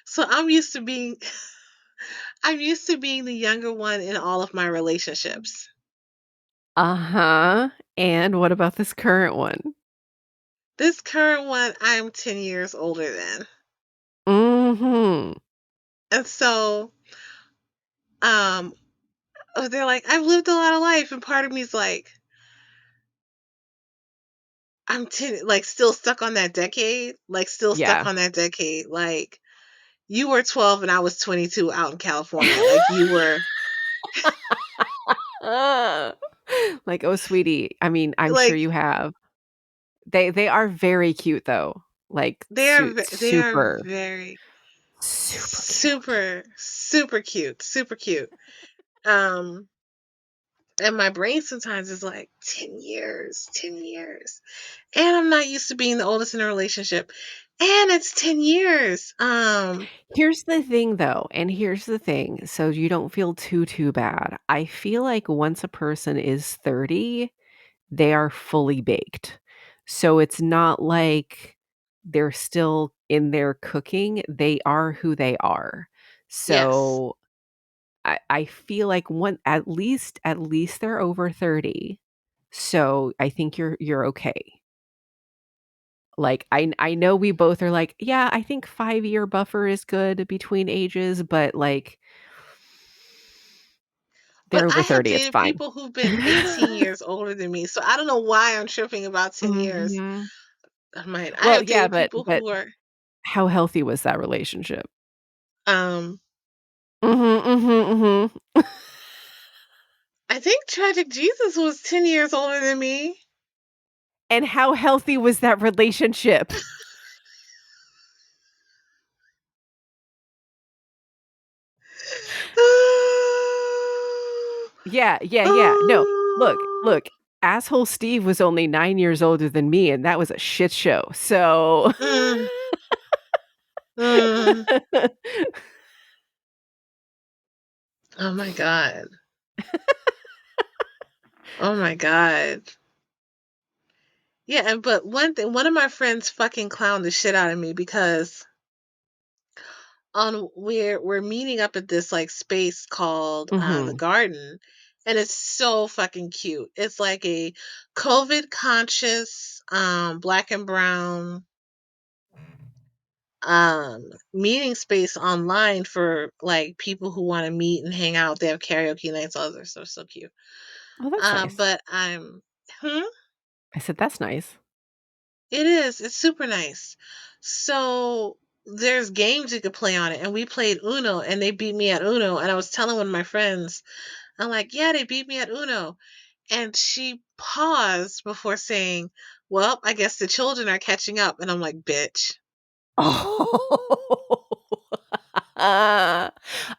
So I'm used to being the younger one in all of my relationships. Uh-huh. And what about this current one? This current one, I'm 10 years older than. Mhm. And so, um, they're like, I've lived a lot of life. And part of me is like, I'm 10, like, still stuck on that decade. Like, still stuck Yeah. on that decade. Like, you were 12 and I was 22 out in California. Like, you were, Uh, like, "Oh, sweetie." I mean, I'm sure like, you have. They are very cute, though. Like, they are super, very super cute. super, super cute. Super cute. Um, and my brain sometimes is like, 10 years, 10 years. And I'm not used to being the oldest in a relationship. And it's 10 years. Here's the thing, though, and here's the thing, so you don't feel too bad. I feel like once a person is 30, they are fully baked. So it's not like they're still in there cooking, they are who they are. Yes. So I feel like one at least they're over 30. So I think you're okay. Like, I know we both are like, "Yeah, I think 5-year buffer is good between ages," but, like, But they're over I have 30, it's dated fine. people who've been 18 years older than me. So I don't know why I'm tripping about 10 years. Mhm. I Well, have yeah, dated but people but who are, how healthy was that relationship? um, Mhm, mhm, mhm. I think Tragic Jesus was 10 years older than me. And how healthy was that relationship? Yeah. No, look, asshole Steve was only 9 years older than me, and that was a shit show, so Mm, mm. Oh my God. Oh my God. Yeah, but one of my friends fucking clowned the shit out of me because we're meeting up at this like space called the Mhm. Garden, and it's so fucking cute. It's like a COVID conscious black and brown meeting space online for like people who want to meet and hang out. They have karaoke nights, all this stuff. So cute. Oh, that's nice. But I'm hmm? I said, "That's nice." It is. It's super nice. So there's games you could play on it, and we played Uno, and they beat me at Uno. And I was telling one of my friends, I'm like, yeah, they beat me at Uno. And she paused before saying, well, I guess the children are catching up. And I'm like, bitch, Oh.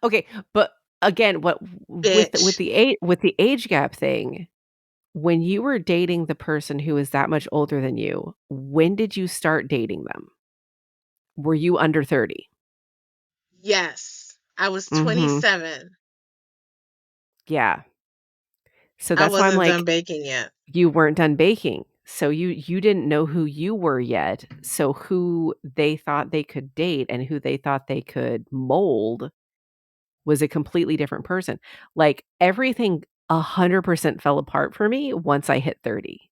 Okay, but again, what bitch. with the age gap thing, when you were dating the person who is that much older than you, when did you start dating them? Were you under 30? Yes, I was Mhm. 27. Yeah. So I that's why I'm wasn't done like, baking yet. you weren't done baking. So you didn't know who you were yet. So who they thought they could date and who they thought they could mold was a completely different person. Like, everything 100% fell apart for me once I hit 30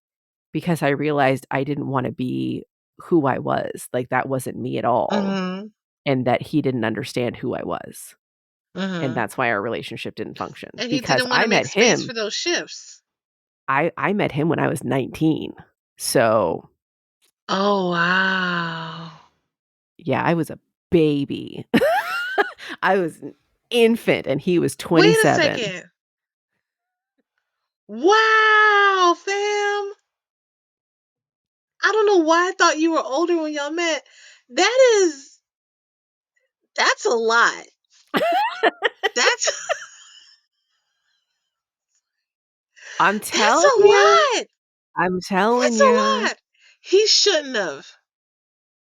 because I realized I didn't wanna be who I was, like, that wasn't me at all, Mhm. and that he didn't understand who I was, and Mhm. that's why our relationship didn't function And he because didn't wanna make space for those shifts. I met him when I was 19, so, Oh, wow. yeah, I was a baby. I was an infant, and he was Wait a 27. second. Wow, fam. I don't know why I thought you were older when y'all met. That is that's a lot. That's I'm that's telling a you. lot. I'm telling That's a you. lot. He shouldn't have.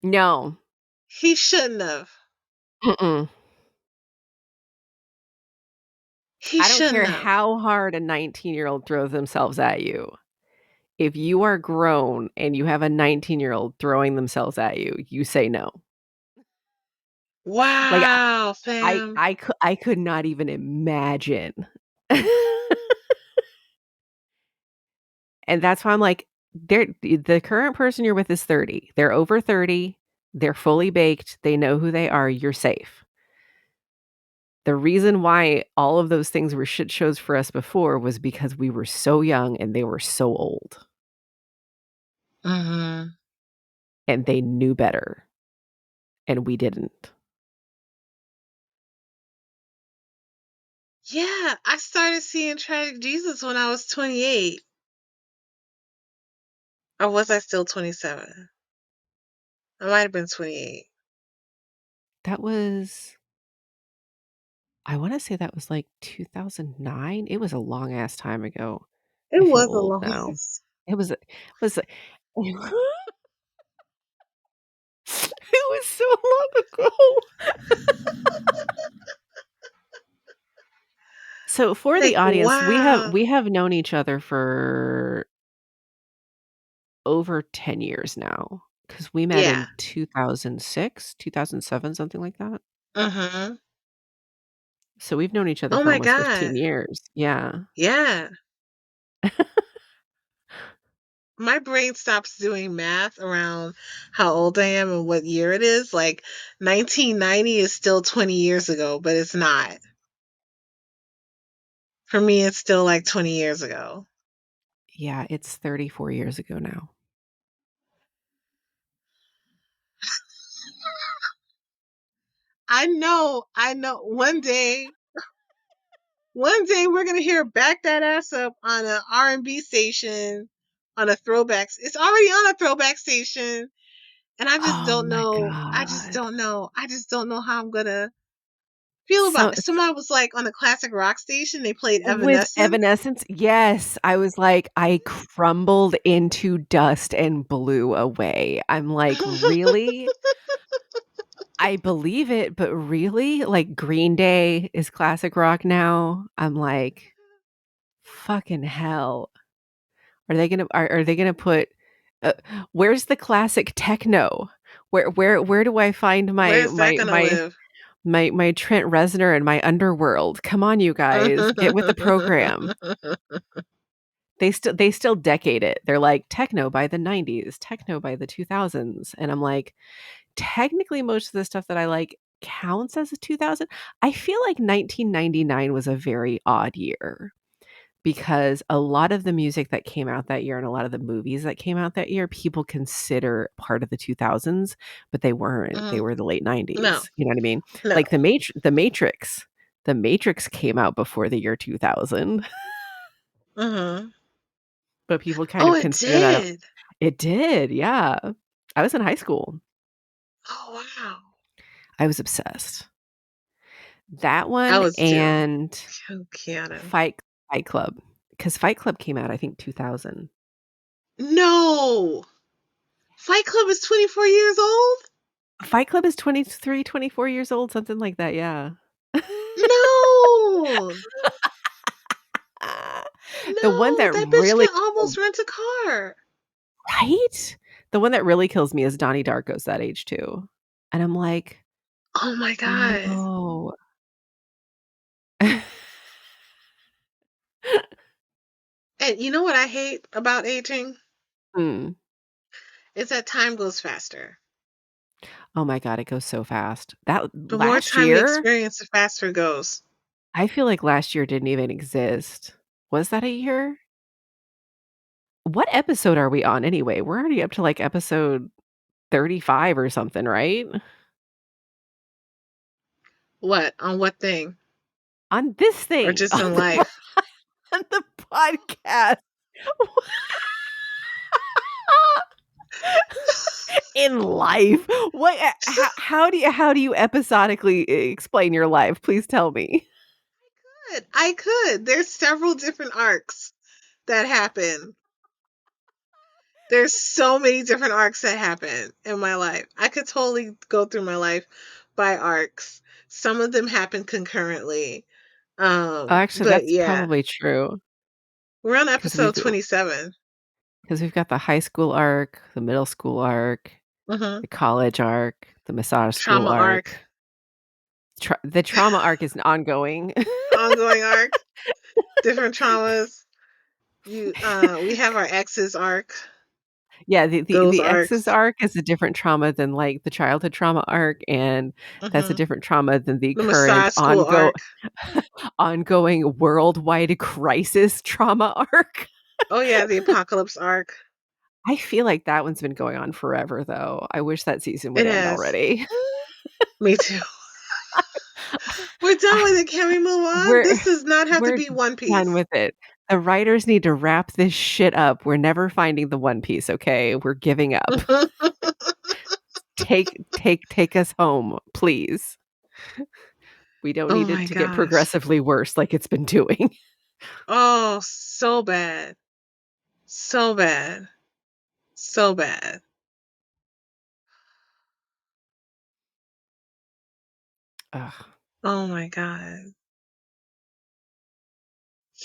No. He shouldn't have. Mm-mm. He I don't shouldn't care have. how hard a 19-year-old throws themselves at you. If you are grown and you have a 19-year-old throwing themselves at you, you say no. Like, Wow, fam. I could not even imagine. And that's why I'm like, the current person you're with is 30. They're over 30. They're fully baked. They know who they are. You're safe. The reason why all of those things were shit shows for us before was because we were so young and they were so old Mhm. and they knew better and we didn't. Yeah, I started seeing Tragic Jesus when I was 28. Or was I still 27? I might have been 28. That was I wanna say that was, like, 2009? It was a long ass time ago. It I feel was a old long now. It was it was so long ago. So, for the like, audience, wow. we have known each other for over 10 years now because we met Yeah. in 2006, 2007, something like that. Mhm. So, we've known each other Oh for my almost god. 15 years. Yeah. Yeah. My brain stops doing math around how old I am and what year it is. Like 1990 is still 20 years ago, but it's not. For me, it's still like 20 years ago. Yeah, it's 34 years ago now. I know. One day we're gonna hear "Back That Ass Up" on an R&B station, on a throwbacks. It's already on a throwback station, and I just Oh don't my know. I just god. don't know. I just don't know how I'm gonna feel about So it. Someone was like on a classic rock station. They played with Evanescence. Evanescence? Yes, I was like, I crumbled into dust and blew away. I'm like, "Really? I believe it, but really? Like, Green Day is classic rock now?" I'm like, "Fucking hell. Are they gonna put uh, where's the classic techno? Where do I find Where's that gonna live? my Trent Reznor and my Underworld? Come on, you guys, get with the program." They still decade it. They're like, "Techno by the '90s, techno by the 2000s," and I'm like, technically, most of the stuff that I like counts as a 2000. I feel like 1999 was a very odd year because a lot of the music that came out that year and a lot of the movies that came out that year, people consider part of the 2000s, but they weren't. They Mhm. were the late No, 90s. You know what I mean? no. Like The Matrix. The Matrix came out before the year 2000, Mhm. but people kind Oh, of it consider that a did. it did, yeah. I was in high school. Oh, wow. I was obsessed. That I one was too. and Keanu. Fight Fight Club, because Fight Club came out, I think, 2000. No! Fight Club is 24 years old? Fight Club is 23, 24 years old, something like that, yeah. No! The one No, that that bitch really can almost rent a car. right? The one that really kills me is Donnie Darko's that age too, and I'm like, Oh my god. "No." And you know what I hate about aging? Mm. Is that time goes faster. Oh my god, it goes so fast. That The more last time we year, experience, the faster it goes. I feel like last year didn't even exist. Was that a year? What episode are we on anyway? We're already up to, like, episode 35 or something, right? What? On what thing? On this Or thing, just in life? on the podcast. In life. What how do you episodically explain your life? Please tell me. I could. There's several different arcs that happen. There's so many different arcs that happen in my life. I could totally go through my life by arcs. Some of them happen concurrently. Actually, But that's yeah, probably true we're on because 'cause we've episode 27. 'cause we've got the high school arc, the middle school arc, Mhm. the college arc, the massage school Trauma arc. arc, The trauma arc is ongoing. ongoing arc, different traumas. We have our exes arc, Yeah, the those ex's arcs. arc is a different trauma than, like, the childhood trauma arc, and that's a Mhm. different trauma than the The current massage school arc. ongoing worldwide crisis trauma arc. Oh yeah, the apocalypse arc. I feel like that one's been going on forever, though. I wish that season would It end has. already. Me too. We're done I with it. Can we move on? we're This does not have to we're be One done Piece. with it. The writers need to wrap this shit up. We're never finding the One Piece, okay? We're giving up. Take us home, please. We don't Oh need it my to get gosh. progressively worse like it's been doing. Oh, so bad. So bad. So bad. Ugh, Oh my god.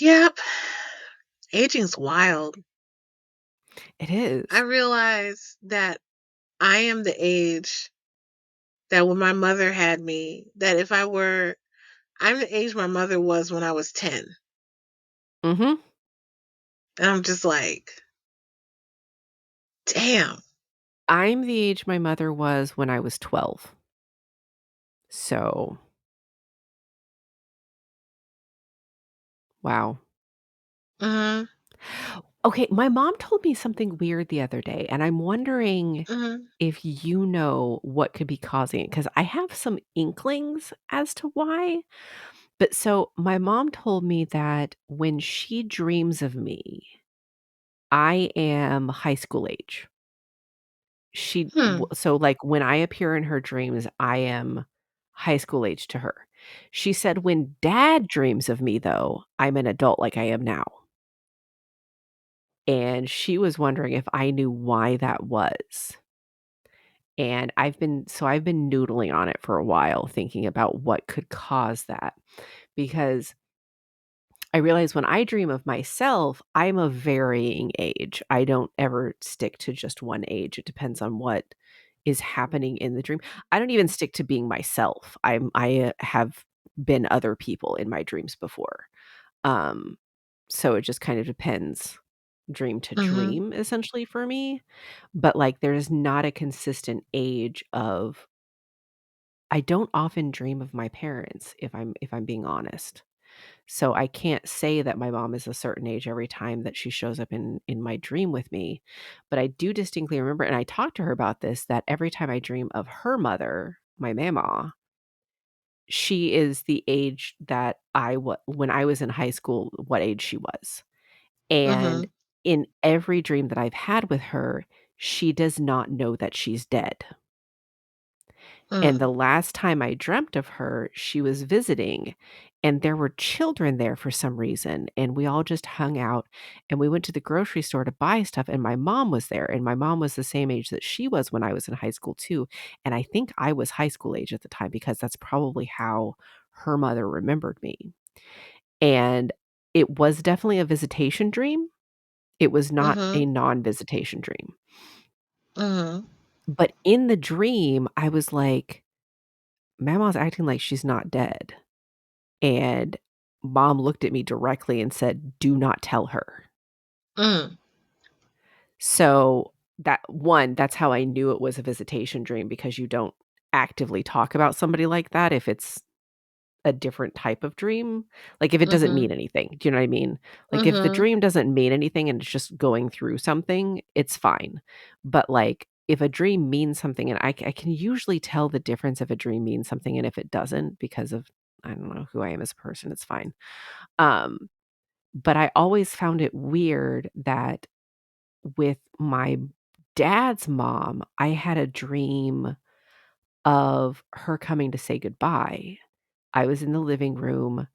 Yep. Aging's wild. it I is. realize that I am the age that when my mother had me, that if I were, I'm the age my mother was when I was 10. Mhm. And I'm just like, damn. I'm the age my mother was when I was 12. So, wow. Mhm. Okay, my mom told me something weird the other day, and I'm wondering Mhm. if you know what could be causing it, because I have some inklings as to why. But so my mom told me that when she dreams of me, I am high school age. Hmm. So, like, when I appear in her dreams, I am high school age to her. She said, "When dad dreams of me, though, I'm an adult like I am now." And she was wondering if I knew why that was. And I've been noodling on it for a while, thinking about what could cause that, because I realize when I dream of myself, I'm a varying age. I don't ever stick to just one age. It depends on what is happening in the dream. I don't even stick to being myself. I have been other people in my dreams before. Um, so it just kind of depends dream to Mhm. dream essentially for me. But like there's not a consistent age of I don't often dream of my parents if I'm being honest. So I can't say that my mom is a certain age every time that she shows up in my dream with me, but I do distinctly remember, and I talked to her about this, that every time I dream of her mother, my mama, she is the age that I was when I was in high school, what age she was. And Mhm. in every dream that I've had with her, she does not know that she's dead. And the Mm. last time I dreamt of her, she was visiting, and there were children there for some reason, and we all just hung out, and we went to the grocery store to buy stuff, and my mom was there, and my mom was the same age that she was when I was in high school too, and I think I was high school age at the time because that's probably how her mother remembered me. And it was definitely a visitation dream. It was not a Mhm. non-visitation dream. Mhm. But in the dream, I was like, "Mama's acting like she's not dead." And mom looked at me directly and said, "Do not tell her." Mm. So, that's how I knew it was a visitation dream because you don't actively talk about somebody like that if it's a different type of dream. Like, if it doesn't Mhm. mean anything, do you know what I mean? Like, if the Mhm. dream doesn't mean anything and it's just going through something, it's fine. But, like, if a dream means something and I can usually tell the difference if a dream means something and if it doesn't because of I don't know who I am as a person, it's fine. Um, but I always found it weird that with my dad's mom, I had a dream of her coming to say goodbye. I was in the living room.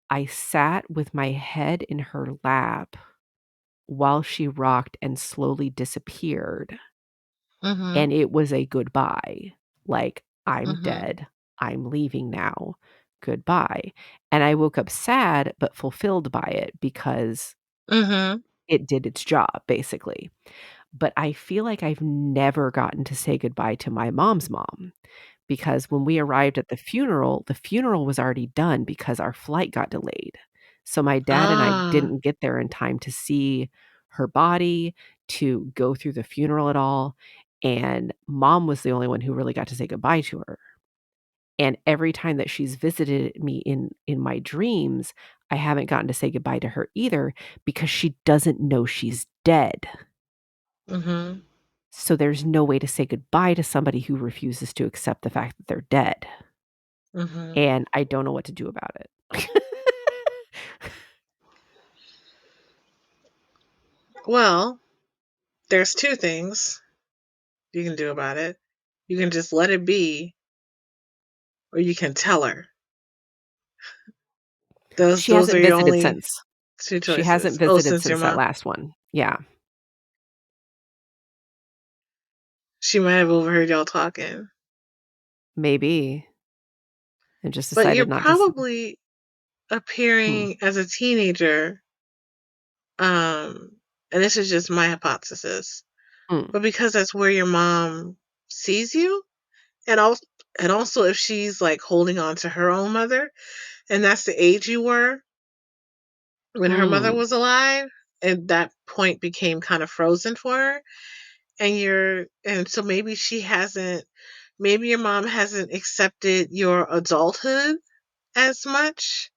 I sat with my head in her lap while she rocked and slowly disappeared, Mhm. and it was a goodbye. Like, "I'm Mhm. dead. I'm leaving now. Goodbye." And I woke up sad but fulfilled by it because Mhm. it did its job, basically. But I feel like I've never gotten to say goodbye to my mom's mom. Because when we arrived at the funeral was already done because our flight got delayed. So my dad and I Ah. didn't get there in time to see her body, to go through the funeral at all, and mom was the only one who really got to say goodbye to her. And every time that she's visited me in my dreams, I haven't gotten to say goodbye to her either because she doesn't know she's dead. Mhm. So there's no way to say goodbye to somebody who refuses to accept the fact that they're dead. Mhm. And I don't know what to do about it. Well, there's two things you can do about it. You can just let it be, or you can tell her. Those She those are hasn't your visited only since. two She hasn't choices. Oh, visited since your since that mom, last one. Yeah, she might have overheard y'all talking. maybe, and just But you're decided not to s probably hmm, appearing as a teenager, um, and this is just my hypothesis, mm, but because that's where your mom sees you, and also if she's like holding on to her own mother, and that's the age you were when her mother mm. was alive, and that point became kind of frozen for her, and so maybe your mom hasn't accepted your adulthood as much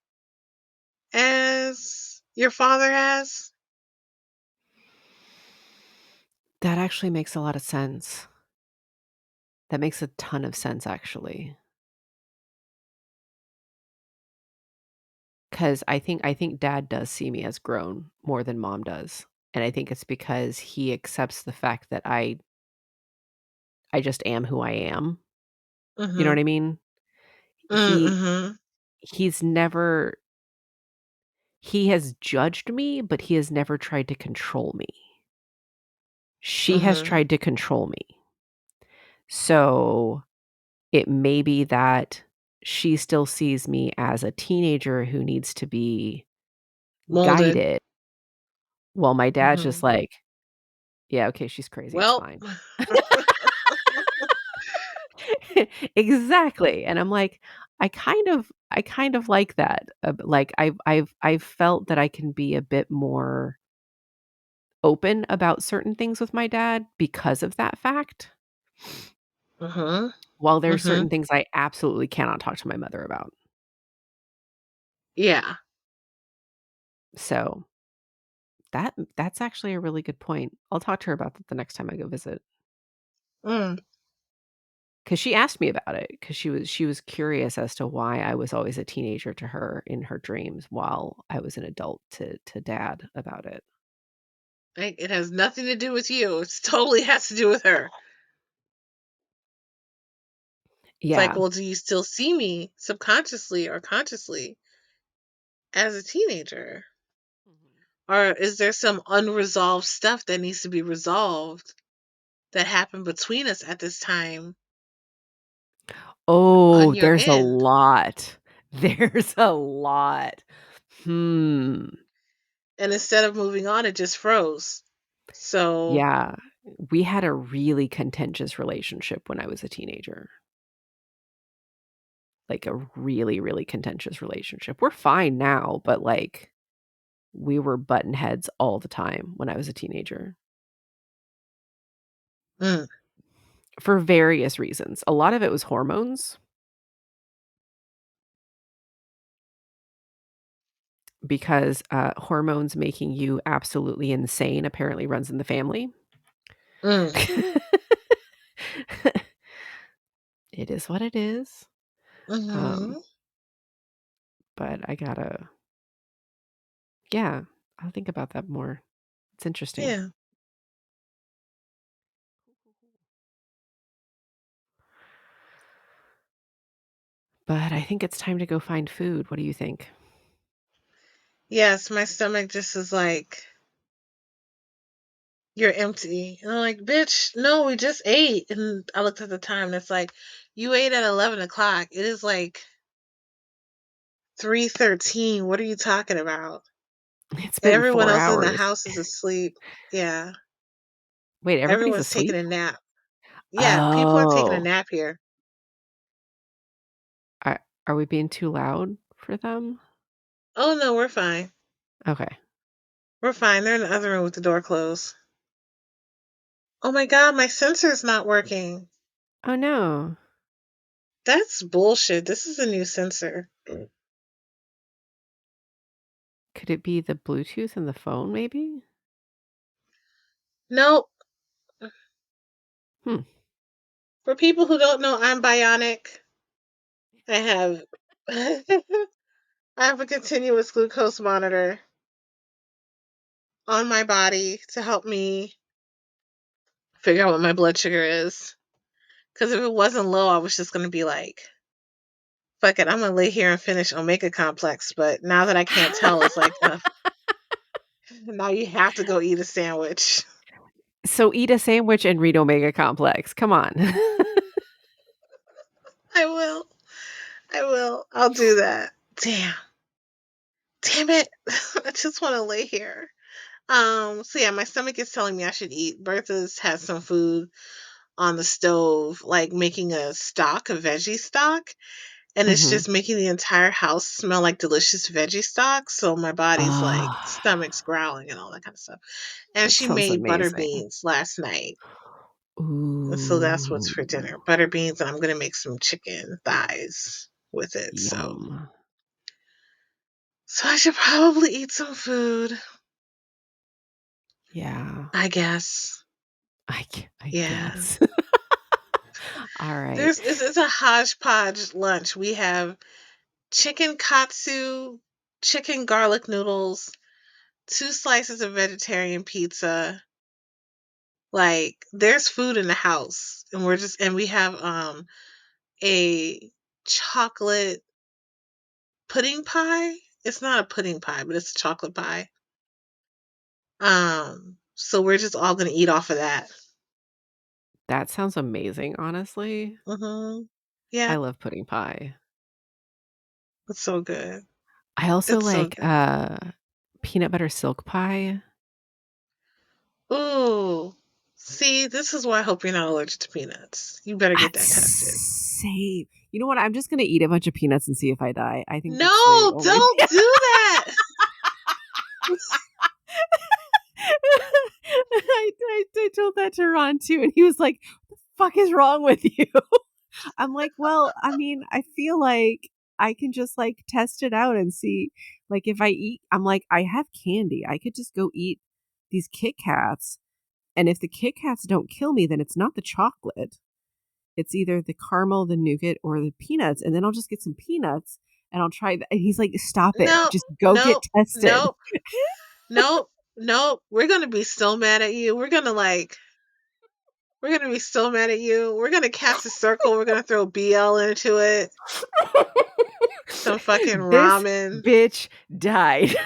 as your father has. That actually makes a lot of sense. That makes a ton of sense, actually, because I think dad does see me as grown more than mom does, and I think it's because he accepts the fact that I just am who I am. You know what Mhm. I mean? He Mhm. he's never he has judged me, but he has never tried to control me. She has Mhm. tried to control me. So, it may be that she still sees me as a teenager who needs to be Molded. guided, while my dad's just Mhm. like, "Yeah, okay, she's crazy, it's Well, fine." Exactly, and I'm like, I kind of like that, like, I've felt that I can be a bit more open about certain things with my dad because of that fact, mhm. while there's certain Mhm. things I absolutely cannot talk to my mother about. Yeah. So, that's actually a really good point. I'll talk to her about that the next time I go visit, Mm. because she asked me about it, because she was curious as to why I was always a teenager to her in her dreams while I was an adult to dad about it. It has nothing to do with you. It totally has to do with her. It's like, Yeah. well, do you still see me subconsciously or consciously as a teenager? Mhm. Or is there some unresolved stuff that needs to be resolved that happened between us at this time on Oh, your there's a end? lot. There's a lot. Hmm. And instead of moving on, it just froze. So, Yeah. We had a really contentious relationship when I was a teenager, like a really, really contentious relationship. We're fine now, but, like, we were button heads all the time when I was a teenager Mm, for various reasons. A lot of it was hormones because hormones making you absolutely insane apparently runs in the family. mm, It is what it is. Um, mhm. but I gotta, yeah, I'll think about that more. It's interesting. Yeah. But I think it's time to go find food. What do you think? Yes, my stomach just is like, "You're empty." And I'm like, "Bitch, no, we just ate." And I looked at the time and it's like, "You ate at 11 o'clock. It is like 3:13. What are you talking about?" It's been Everyone 4 else in the hours. house is asleep. Yeah. Wait, everybody's Everyone's taking asleep? a nap. Yeah, people are taking a Oh. nap here. Are we being too loud for them? Oh no, we're fine. Okay. We're fine. They're in the other room with the door closed. Oh my god, my sensor's not working. Oh, no. That's bullshit. This is a new sensor. Could it be the Bluetooth in the phone, maybe? Nope. Hmm. For people who don't know, I'm bionic. I have I have a continuous glucose monitor on my body to help me figure out what my blood sugar is. Because if it wasn't low, I was just gonna be like, fuck it, I'm gonna lay here and finish Omega Complex. But now that I can't tell, it's like, now you have to go eat a sandwich. So eat a sandwich and read Omega Complex. Come on. I will. I will. I'll do that. Damn. Damn it. I just want to lay here. So yeah, my stomach is telling me I should eat. Bertha's has some food on the stove, like making a stock, a veggie stock, and it's Mhm. just making the entire house smell like delicious veggie stock. So my body's like Ah, stomach's growling and all that kind of stuff. And that she sounds made butter amazing. beans last night. And so that's what's for Ooh, dinner. Butter beans, and I'm gonna make some chicken thighs with it. yum. So I should probably eat some food, Yeah, I guess. I Yeah. guess. All right. It's a hodgepodge lunch. We have chicken katsu, chicken garlic noodles, two slices of vegetarian pizza. Like there's food in the house, and we have a chocolate pudding pie. It's not a pudding pie, but it's a chocolate pie. So we're just all gonna eat off of that. That sounds amazing, honestly. Mhm. I Yeah, love pudding pie. it's so good. I also It's so like, good. peanut butter silk pie. Ooh. See, this is why I hope you're not allergic to peanuts. You better get that tested. Same. You know what? I'm just gonna eat a bunch of peanuts and see if I die. I think that's the No, only don't do that. I told that to Ron too, and he was like, "What the fuck is wrong with you?" I'm like, "Well, I mean, I feel like I can just like test it out and see like if I eat I'm like, I have candy. I could just go eat these Kit Kats, and if the Kit Kats don't kill me, then it's not the chocolate. It's either the caramel, the nougat, or the peanuts, and then I'll just get some peanuts and I'll try that." And he's like, "Stop it. No, Just go get no, tested." no, no, no. We're gonna be so mad at you. We're gonna be so mad at you. We're gonna cast a circle. We're gonna throw BL into it. Some fucking This ramen. bitch died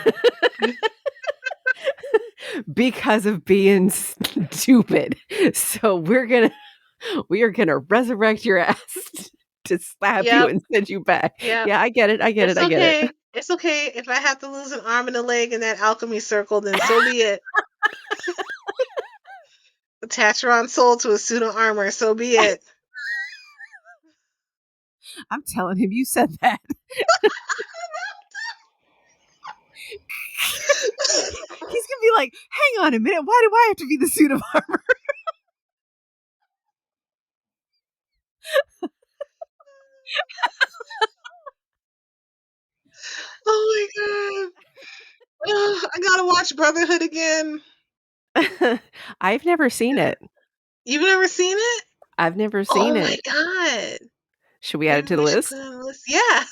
because of being stupid. So we are gonna resurrect your ass to slap you Yep, and send you back. yep. Yeah, I get it. I get it. It's I get it. okay. It's okay. If I have to lose an arm and a leg in that alchemy circle, then so be it. Attach Ron's soul to a suit of armor, so be it. I'm telling him you said that. be like, hang on a minute, why do I have to be the suit of armor? Oh my god. Ugh, I gotta watch Brotherhood again. I've never seen it. You've never seen it? I've never seen Oh my it. god. Should we add it Maybe to the we should put list? it on the list. Yeah.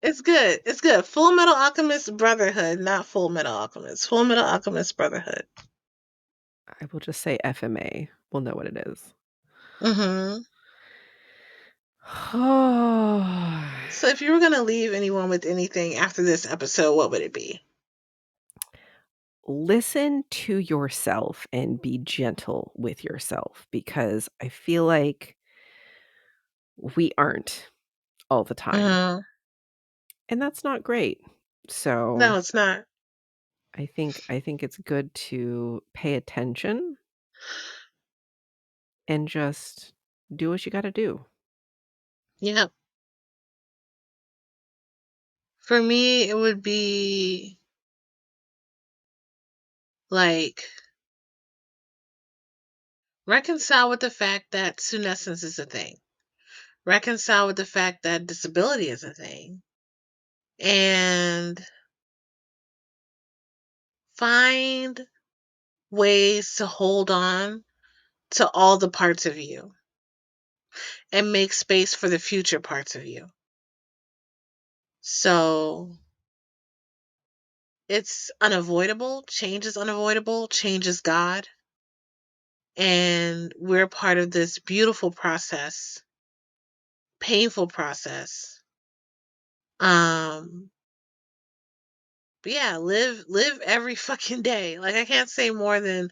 It's good. It's good. Full Metal Alchemist Brotherhood, not Full Metal Alchemist. Full Metal Alchemist Brotherhood. I will just say FMA. We'll know what it is. Mm-hmm. Oh. So if you were gonna leave anyone with anything after this episode, what would it be? Listen to yourself and be gentle with yourself because I feel like we aren't all the time. Mm-hmm. And that's not great. So No, it's not. I think it's good to pay attention and just do what you got to do. Yep. For me, it would be like reconcile with the fact that senescence is a thing. Reconcile with the fact that disability is a thing. And find ways to hold on to all the parts of you and make space for the future parts of you. So it's unavoidable. Change is unavoidable. Change is God. And we're part of this beautiful process, painful process. Um, but yeah, live every fucking day. Like I can't say more than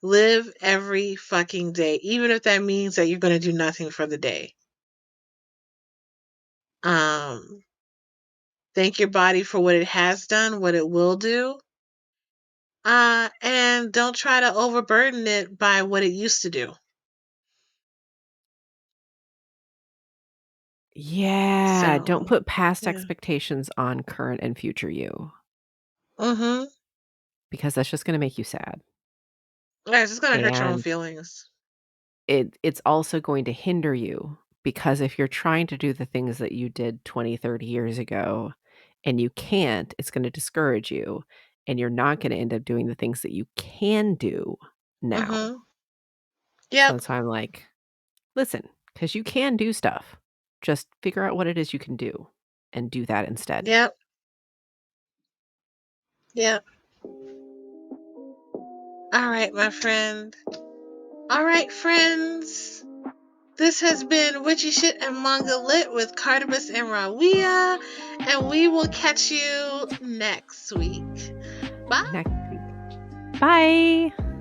live every fucking day, even if that means that you're gonna do nothing for the day. Um, thank your body for what it has done, what it will do. And don't try to overburden it by what it used to do. Yeah, don't So, put past yeah. expectations on current and future you Mm-hmm. because that's just going to make you sad. Yeah, it's just gonna hurt your own And feelings. it's also going to hinder you because if you're trying to do the things that you did 20, 30 years ago and you can't, it's going to discourage you and you're not going to end up doing the things that you can do now. Mm-hmm. So Yep. that's why I'm like, listen, because you can do stuff. Just figure out what it is you can do and do that instead. Yep. Yep. All right, my friend. All right, friends. This has been Witchy Shit and Manga Lit with Carta and Rawiyah, and we will catch you next week. Bye. Next week. Bye.